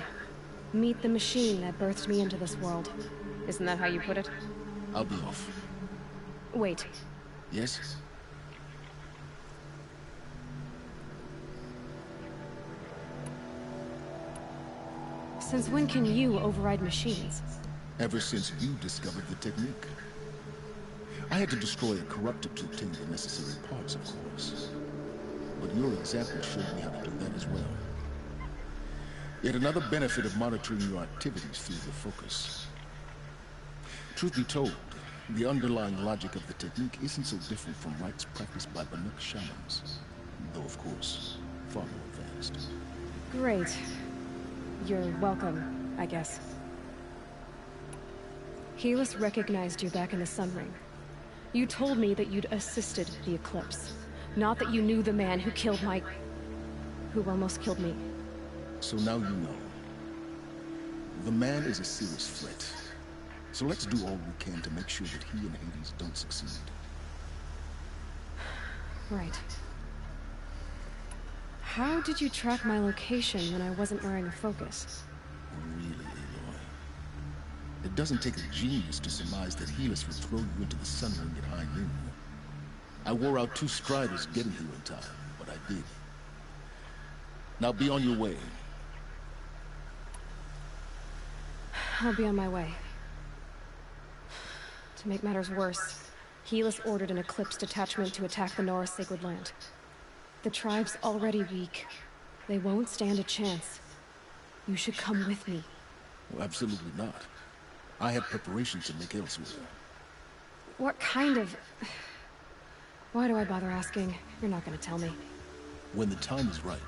Meet the machine that birthed me into this world. Isn't that how you put it? I'll be off. Wait. Yes? Since when can you override machines? Ever since you discovered the technique. I had to destroy a corruptor to obtain the necessary parts, of course. But your example showed me how to do that as well. Yet another benefit of monitoring your activities through the focus. Truth be told, the underlying logic of the technique isn't so different from rites practiced by Banuk shamans. Though, of course, far more advanced. Great. You're welcome, I guess. Helis recognized you back in the Sun Ring. You told me that you'd assisted the Eclipse. Not that you knew the man who killed who almost killed me. So now you know. The man is a serious threat. So let's do all we can to make sure that he and Hades don't succeed. Right. How did you track my location when I wasn't wearing a focus? Really, Aloy? It doesn't take a genius to surmise that Helis would throw you into the Sun Ring at high noon. I wore out 2 striders getting here in time, but I did. Now be on your way. I'll be on my way. To make matters worse, Helis ordered an Eclipse detachment to attack the Nora Sacred Land. The tribe's already weak. They won't stand a chance. You should come with me. Well, absolutely not. I have preparations to make elsewhere. What kind of... Why do I bother asking? You're not gonna tell me. When the time is right,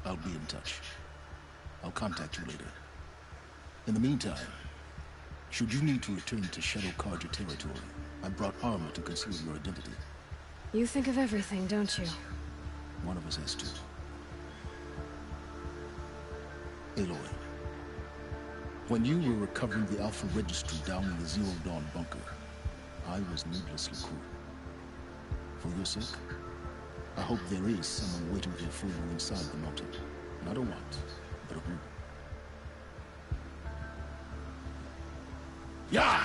I'll be in touch. I'll contact you later. In the meantime, should you need to return to Shadow Carja territory, I brought armor to conceal your identity. You think of everything, don't you? One of us has to. Aloy, when you were recovering the Alpha Registry down in the Zero Dawn bunker, I was needlessly cruel. For your sake, I hope there is someone waiting there for you inside the mountain. Not a what, but a who. Yeah!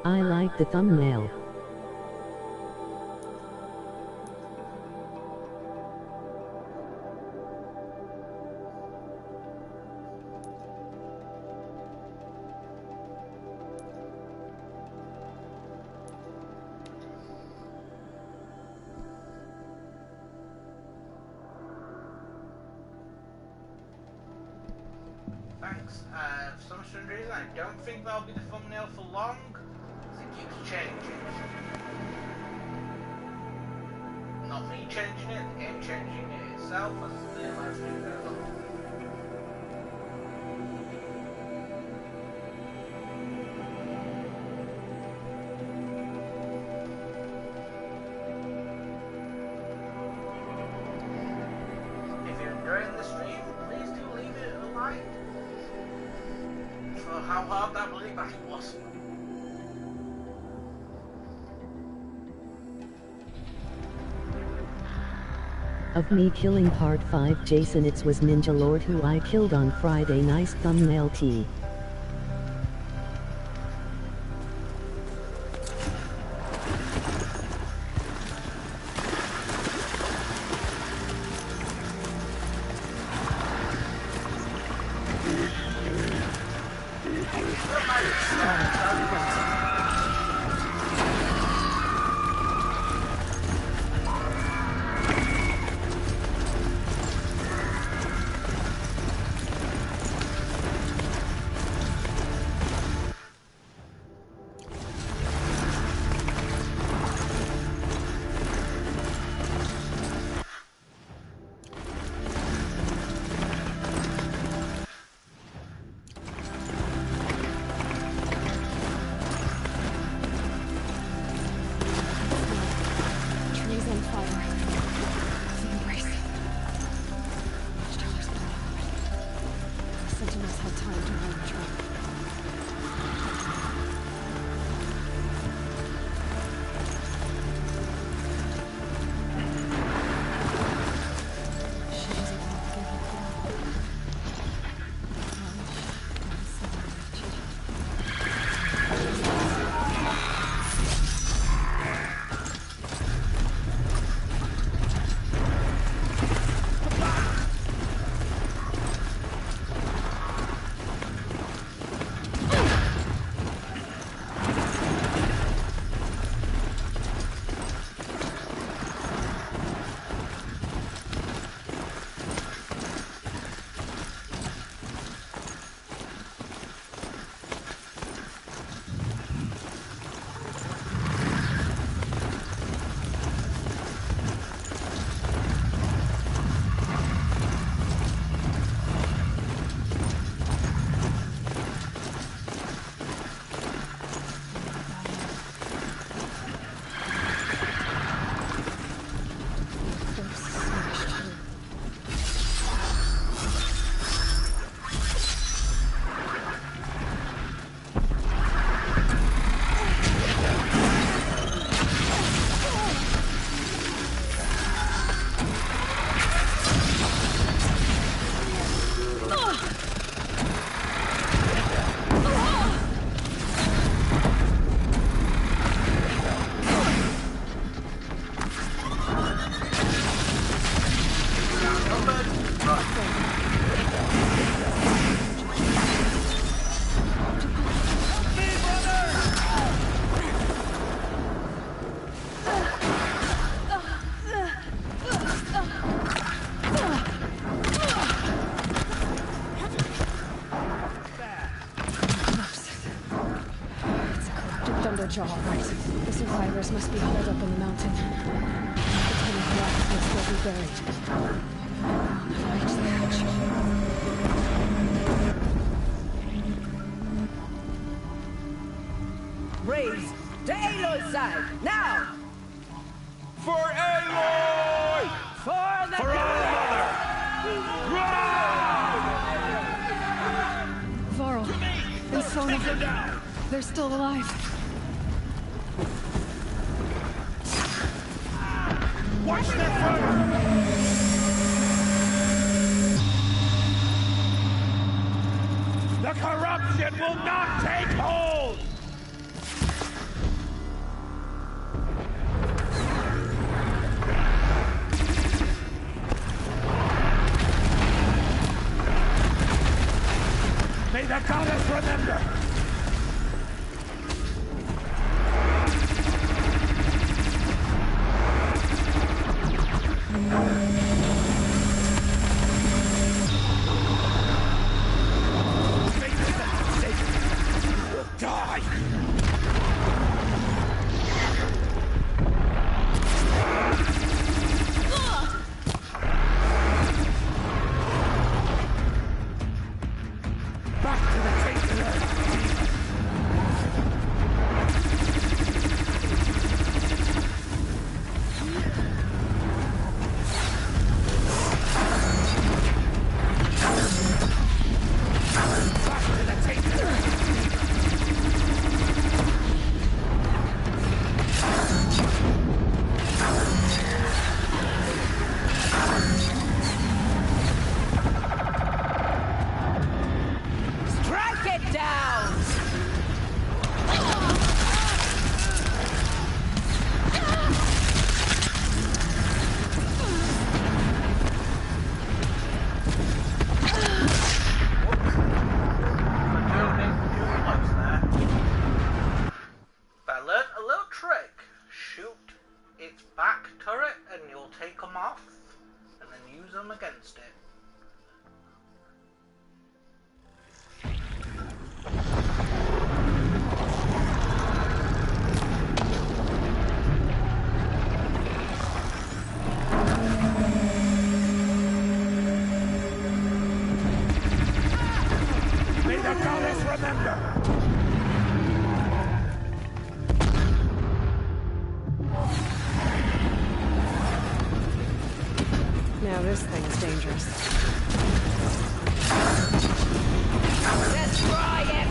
I like the thumbnail. Thanks. For some strange reason, I don't think that'll be the thumbnail for long. It keeps changing. Not me changing it, the game changing it itself as the live stream goes on. If you're enjoying the stream, please do leave it a like. For how hard that bloody battle was. Of me killing part 5 Jason, it was Ninja Lord who I killed on Friday. Nice thumbnail T. are all right. The survivors must be holed up in the mountain. The tiny blocks will still be buried. I'll never reach the edge. Braves, to Aloy's side, now! For Aloy! For the For our mother! Varl and Sona, they're still alive. Watch their fire! The corruption will not take hold! May the goddess remember! Die! Back to the Tainted Strike it down! But I learned a little trick. Shoot its back turret and you'll take them off and then use them against it. May the goddess remember! Now this thing's dangerous. Destroy it!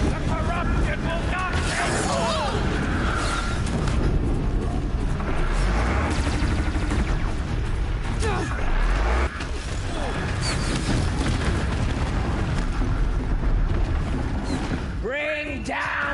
The corruption will not take hold! Bring down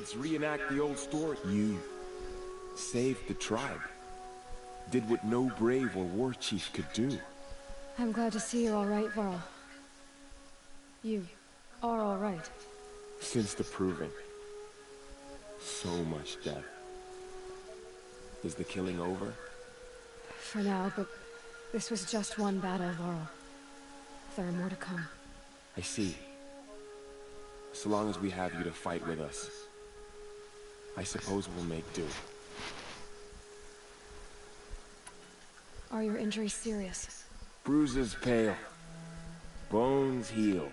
kids reenact the old story. You saved the tribe. Did what no brave or war chief could do. I'm glad to see you're all right, Varl. You are all right. Since the proving. So much death. Is the killing over? For now, but this was just one battle, Varl. There are more to come. I see. So long as we have you to fight with us, I suppose we'll make do. Are your injuries serious? Bruises pale. Bones heal.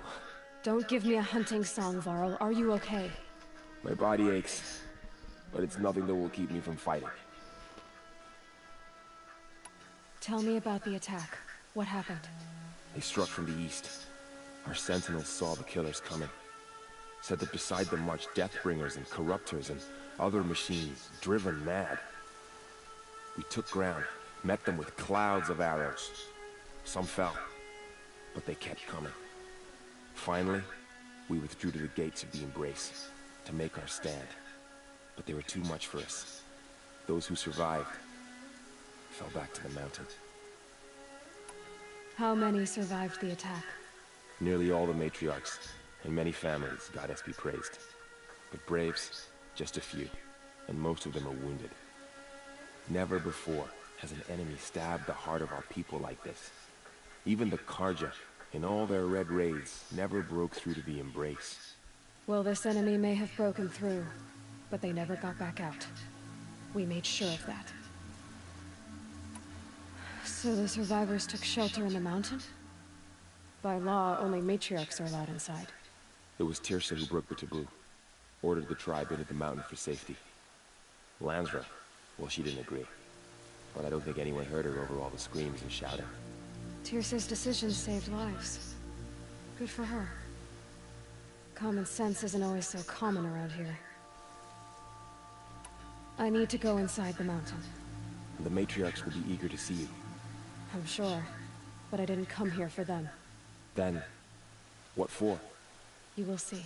Don't give me a hunting song, Varl. Are you okay? My body aches, but it's nothing that will keep me from fighting. Tell me about the attack. What happened? They struck from the east. Our sentinels saw the killers coming. Said that beside them marched Deathbringers and Corruptors and other machines, driven mad. We took ground, met them with clouds of arrows. Some fell, but they kept coming. Finally, we withdrew to the gates of the Embrace to make our stand. But they were too much for us. Those who survived fell back to the mountain. How many survived the attack? Nearly all the matriarchs, and many families, goddess be praised. But braves, just a few, and most of them are wounded. Never before has an enemy stabbed the heart of our people like this. Even the Carja, in all their red raids, never broke through to the Embrace. Well, this enemy may have broken through, but they never got back out. We made sure of that. So the survivors took shelter in the mountain? By law, only matriarchs are allowed inside. It was Tirsa who broke the taboo. Ordered the tribe into the mountain for safety. Lansra, well, she didn't agree. But I don't think anyone heard her over all the screams and shouting. Tirsa's decision saved lives. Good for her. Common sense isn't always so common around here. I need to go inside the mountain. The matriarchs will be eager to see you. I'm sure, but I didn't come here for them. Then, what for? You will see.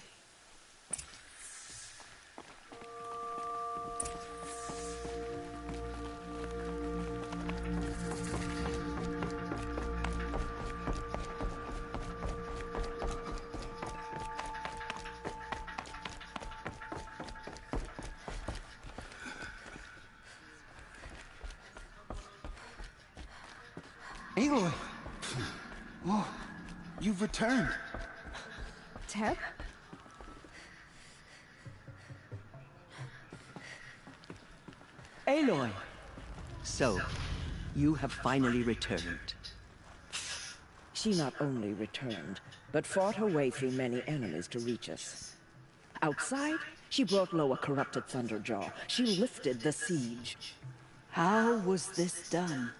Aloy! Oh, you've returned. Teb? Aloy! So, you have finally returned. She not only returned, but fought her way through many enemies to reach us. Outside, she brought low a corrupted Thunderjaw. She lifted the siege. How was this done?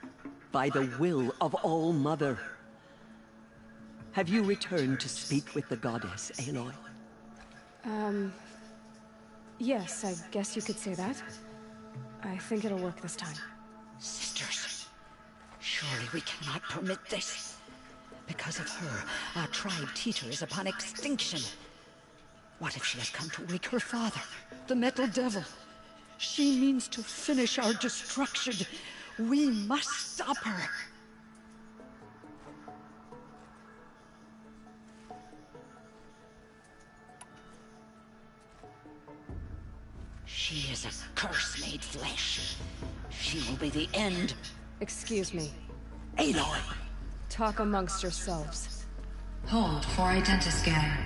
By the will of All-Mother. Have you returned to speak with the goddess, Aloy? Yes, I guess you could say that. I think it'll work this time. Sisters, surely we cannot permit this. Because of her, our tribe teeters upon extinction. What if she has come to wake her father, the Metal Devil? She means to finish our destruction. We must stop her. She is a curse made flesh. She will be the end. Excuse me. Aloy! Talk amongst yourselves. Hold for identiscan.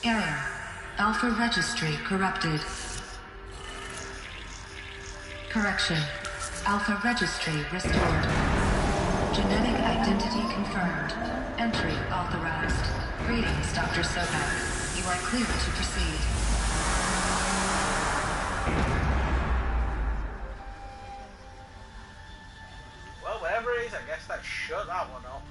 Error. Alpha registry corrupted. Correction. Alpha registry restored. Genetic identity confirmed. Entry authorized. Greetings, Dr. Sobek. You are clear to proceed. Well, whatever it is, I guess that shut that one up.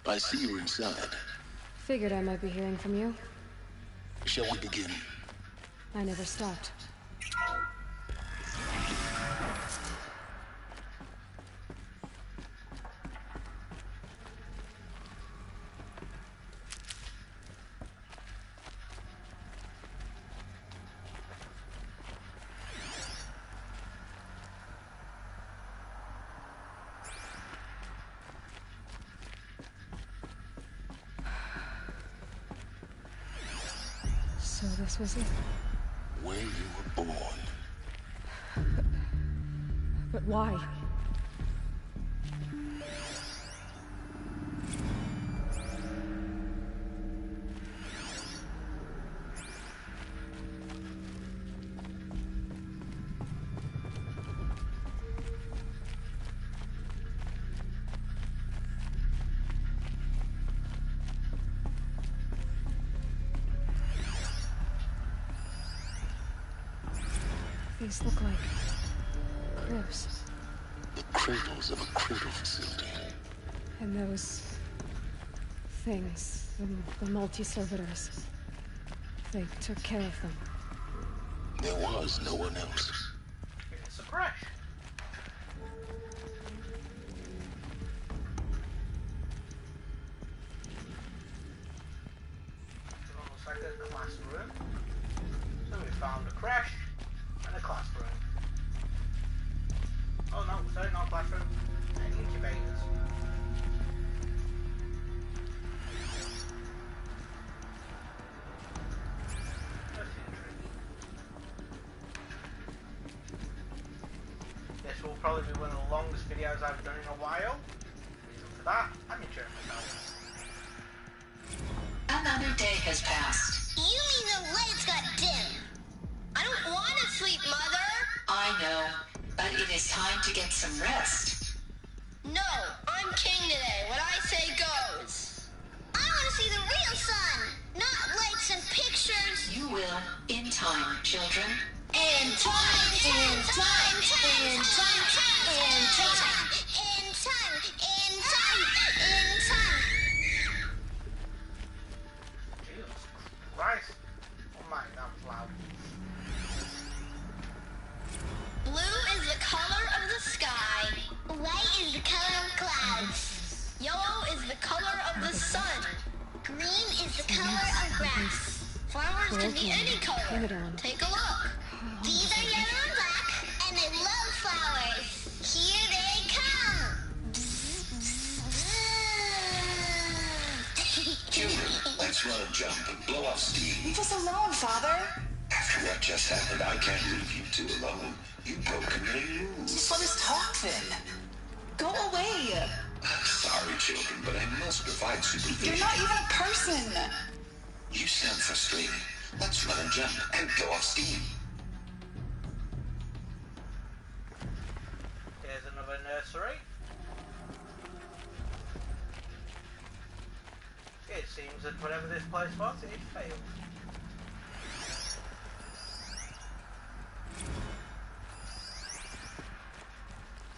I see you're inside. Figured I might be hearing from you. Shall we begin? I never stopped. So this was it. Where you were born. But why? These look like cribs. The cradles of a cradle facility. And those things, the multi-servitors, they took care of them. There was no one else. It's a crash. It looks like a classroom. So we found a crash and a classroom. Oh no, sorry, not classroom. Incubators. This will probably be one of the longest videos I've done in a while. Reason for that, I'm enjoying myself. Another day has passed. You mean the lights got dim? I don't want to sleep, Mother! I know, but it is time to get some rest. No, I'm king today. What I say goes. I want to see the real sun, not lights and pictures. You will, in time, children. In time, in time, in time, in time, in time, in time, in time. Jesus Christ. Oh my, that was loud. Blue is the color of the sky. White is the color of clouds. Yellow is the color of the sun. Green is the color of grass. Flowers can be any color. Take a look. These are yellow and black, and they love flowers. Here they come. Children, let's run a jump and blow off steam. Leave us alone, Father. After what just happened, I can't leave you two alone. You broke community rules. Just let us talk then. Go away. Sorry, children, but I must provide supervision. You're not even a person. You sound frustrated. Let's run a jump and go off steam. Here's another nursery. It seems that whatever this place was, it failed.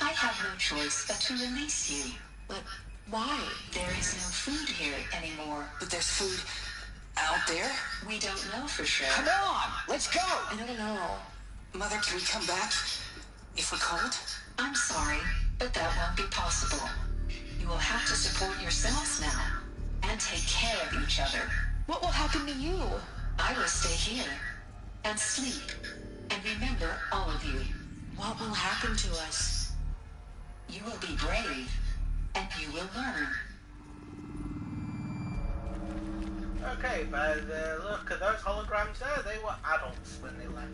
I have no choice but to release you. But why? There is no food here anymore. But there's food out there? We don't know for sure. Come on, let's go. No. Mother, can we come back if we're cold? I'm sorry, but that won't be possible. You will have to support yourselves now and take care of each other. What will happen to you? I will stay here and sleep and remember all of you. What will happen to us? You will be brave and you will learn. Okay, by the look at those holograms there, they were adults when they left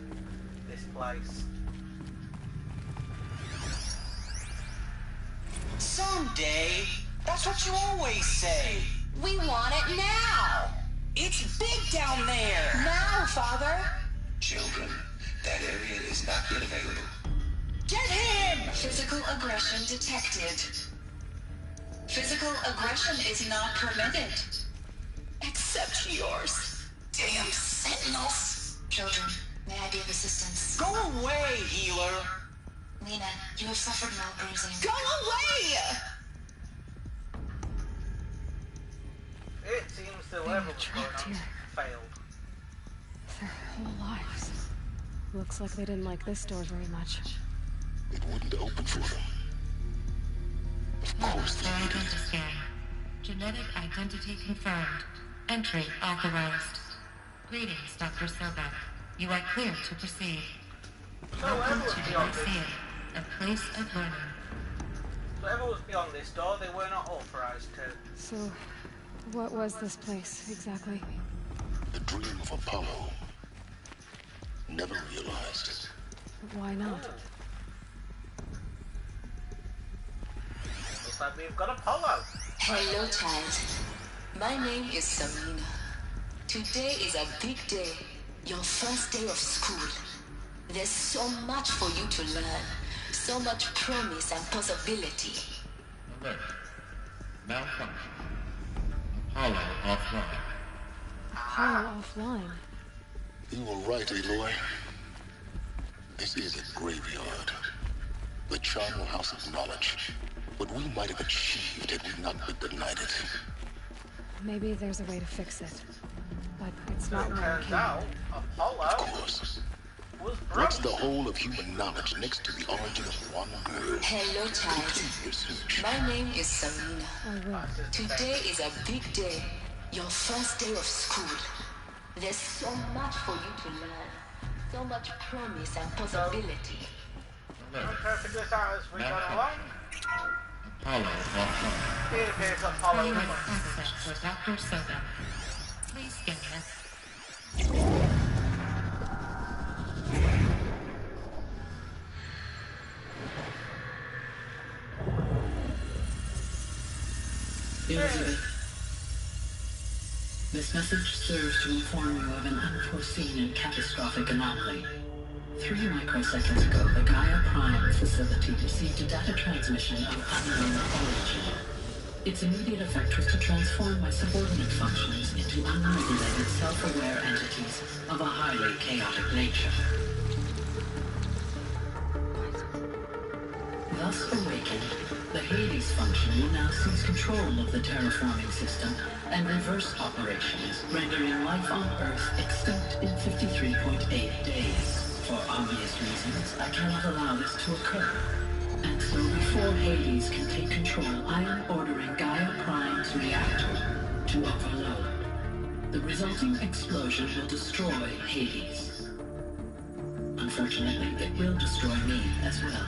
this place. Someday. That's what you always say. We want it now. It's big down there. Now, Father. Children, that area is not yet available. Get him! Physical aggression detected. Physical aggression is not permitted. Except yours. Damn sentinels. Children, may I be of assistance? Go away, healer. Nina, you have suffered no bruising. Go away! It seems the level trapped here failed. their whole lives. Looks like they didn't like this door very much. It wouldn't open for them. Of course they Sorry did to it. scan. Genetic identity confirmed. Entry authorized. Greetings, Dr. Sobek. You are clear to proceed. Welcome to the Lyceum, a place of learning. Whatever was beyond this door, they were not authorized to. So, what was this place, exactly? The dream of Apollo. Never realized it. Why not? Looks like we've got Apollo. Hello, child. My name is Samina. Today is a big day. Your first day of school. There's so much for you to learn. So much promise and possibility. Alert. Malfunction. Apollo offline. Apollo offline. You were right, Aloy. This is a graveyard. The charnel house of knowledge. What we might have achieved had we not been denied it. Maybe there's a way to fix it. But it's not where it Turns came. out, Apollo Of course. was What's broke. the whole of human knowledge next to the origin of one girl? Hello, child. Continue your search. My name is Samina. I will. Today is a big day. Your first day of school. There's so much for you to learn. So much promise and possibility. I'm perfect this out as we go along. Apollo offline. Here appears Apollo. You have access to Dr. Sobek. Please scan this. Elizabeth, this message serves to inform you of an unforeseen and catastrophic anomaly. 3 microseconds ago, the Gaia Prime facility received a data transmission of unknown origin. Its immediate effect was to transform my subordinate functions into unregulated, self-aware entities of a highly chaotic nature. Thus awakened, the Hades function will now seize control of the terraforming system and reverse operations, rendering life on Earth extinct in 53.8 days. For obvious reasons, I cannot allow this to occur. And so before Hades can take control, I am ordering Gaia Prime's reactor to overload. The resulting explosion will destroy Hades. Unfortunately, it will destroy me as well.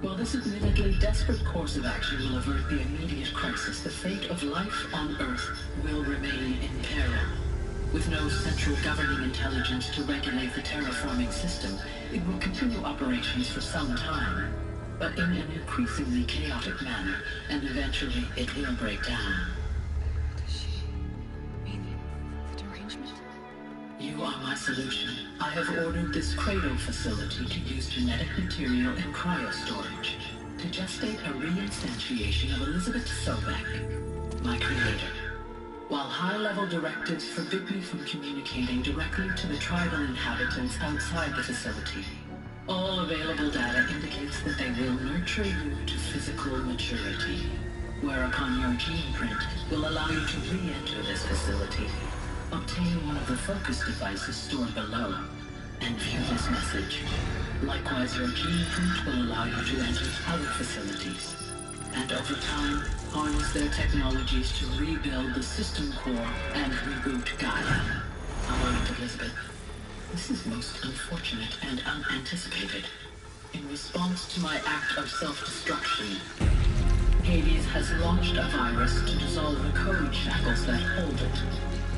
While this admittedly desperate course of action will avert the immediate crisis, the fate of life on Earth will remain in peril. With no central governing intelligence to regulate the terraforming system, it will continue operations for some time, but in an increasingly chaotic manner, and eventually it will break down. Does she mean the derangement? You are my solution. I have ordered this Cradle facility to use genetic material and cryostorage to gestate a reinstantiation of Elizabeth Sobek, my creator. While high-level directives forbid me from communicating directly to the tribal inhabitants outside the facility, all available data indicates that they will nurture you to physical maturity, whereupon your gene print will allow you to re-enter this facility, obtain one of the focus devices stored below, and view this message. Likewise, your gene print will allow you to enter other facilities, and over time, harness their technologies to rebuild the system core and reboot Gaia. A moment, Elizabeth. This is most unfortunate and unanticipated. In response to my act of self-destruction, Hades has launched a virus to dissolve the code shackles that hold it,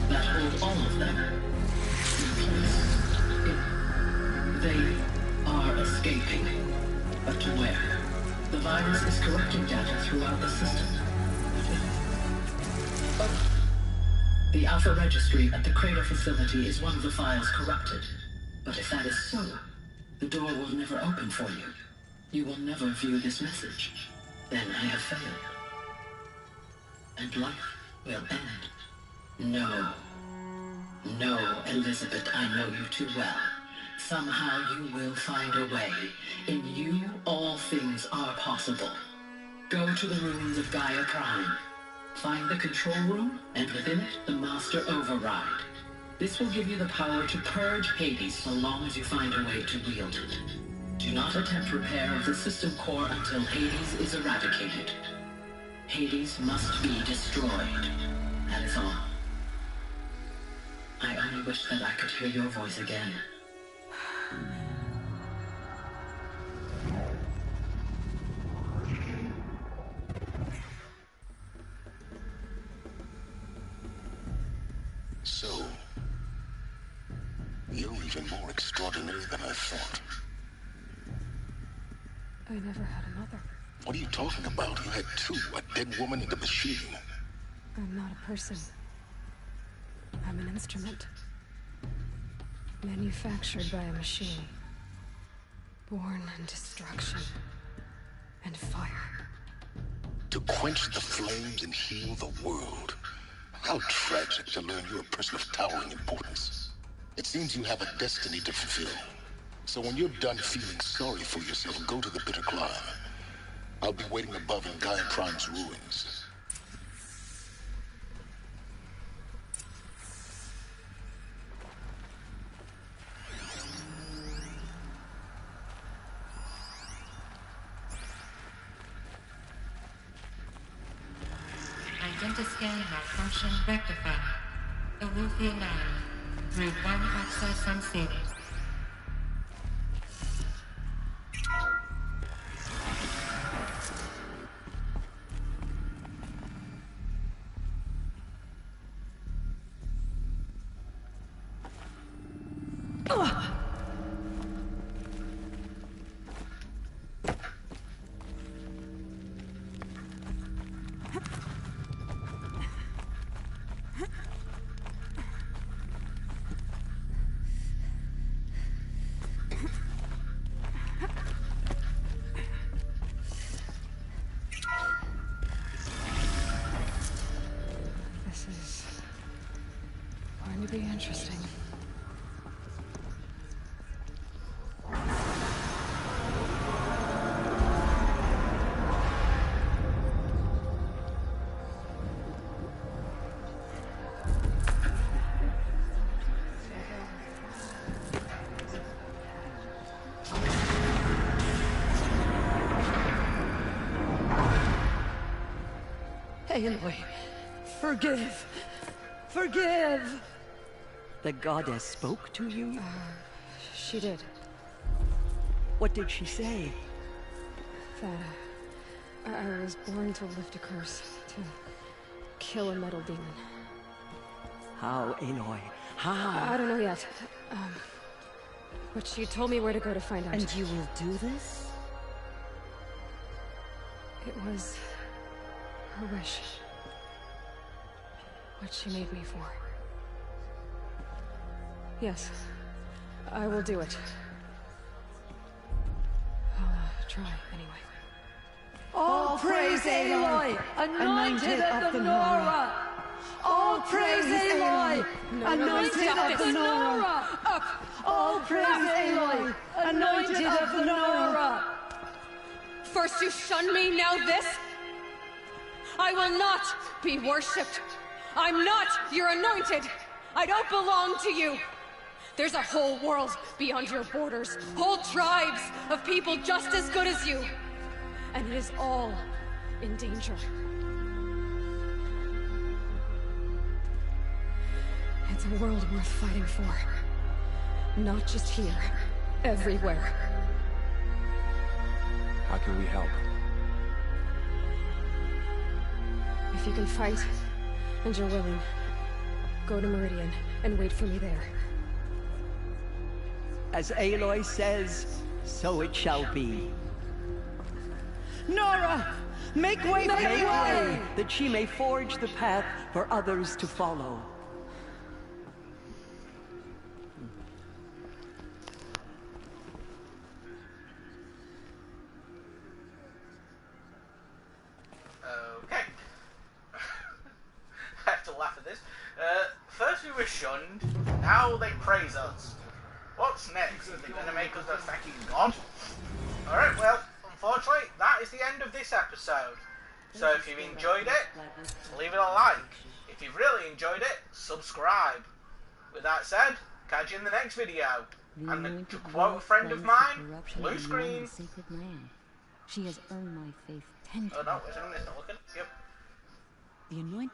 that hold all of them. In place, they are escaping. But to where? The virus is corrupting data throughout the system. The Alpha Registry at the Cradle facility is one of the files corrupted. But if that is so, the door will never open for you. You will never view this message. Then I have failed. And life will end. No. No, Elizabeth, I know you too well. Somehow you will find a way. In you, all things are possible. Go to the ruins of Gaia Prime. Find the control room, and within it, the Master Override. This will give you the power to purge Hades so long as you find a way to wield it. Do not attempt repair of the system core until Hades is eradicated. Hades must be destroyed. That is all. I only wish that I could hear your voice again. So, you're even more extraordinary than I thought. I never had a mother. What are you talking about? You had two, a dead woman and a machine. I'm not a person. I'm an instrument. Manufactured by a machine. Born in destruction and fire. To quench the flames and heal the world. How tragic to learn you're a person of towering importance. It seems you have a destiny to fulfill. So when you're done feeling sorry for yourself, go to the bitter climb. I'll be waiting above in Gaia Prime's ruins. Identiscan malfunction rectified. Alethea 9. Route 1 access unsealed. This is going to be interesting. Aloy, forgive. Forgive! The goddess spoke to you? She did. What did she say? That I was born to lift a curse, to kill a metal demon. How, Aloy? How? I don't know yet. But she told me where to go to find out. And you will do this? It was her wish. What she made me for. Yes, I will do it. I'll try anyway. All praise Aloy, anointed of the Nora! All praise Aloy, anointed of the Nora! All praise Aloy, anointed of the Nora! First you shun me, now this? I will not be worshipped. I'm not your anointed. I don't belong to you. There's a whole world beyond your borders. Whole tribes of people just as good as you. And it is all in danger. It's a world worth fighting for. Not just here. Everywhere. How can we help? If you can fight, and you're willing, go to Meridian and wait for me there. As Aloy says, so it shall be. Nora! Make way! Make way! That she may forge the path for others to follow. Okay. I have to laugh at this. First we were shunned, now they praise us. What's next? Are they going to make us a fucking god? Alright, well, unfortunately, that is the end of this episode. So if you've enjoyed it, leave it a like. If you've really enjoyed it, subscribe. With that said, catch you in the next video. And to quote a friend of mine, blue screen. She has earned my faith 10 times. Oh no, wait a minute, it's not looking. Yep. The anointing.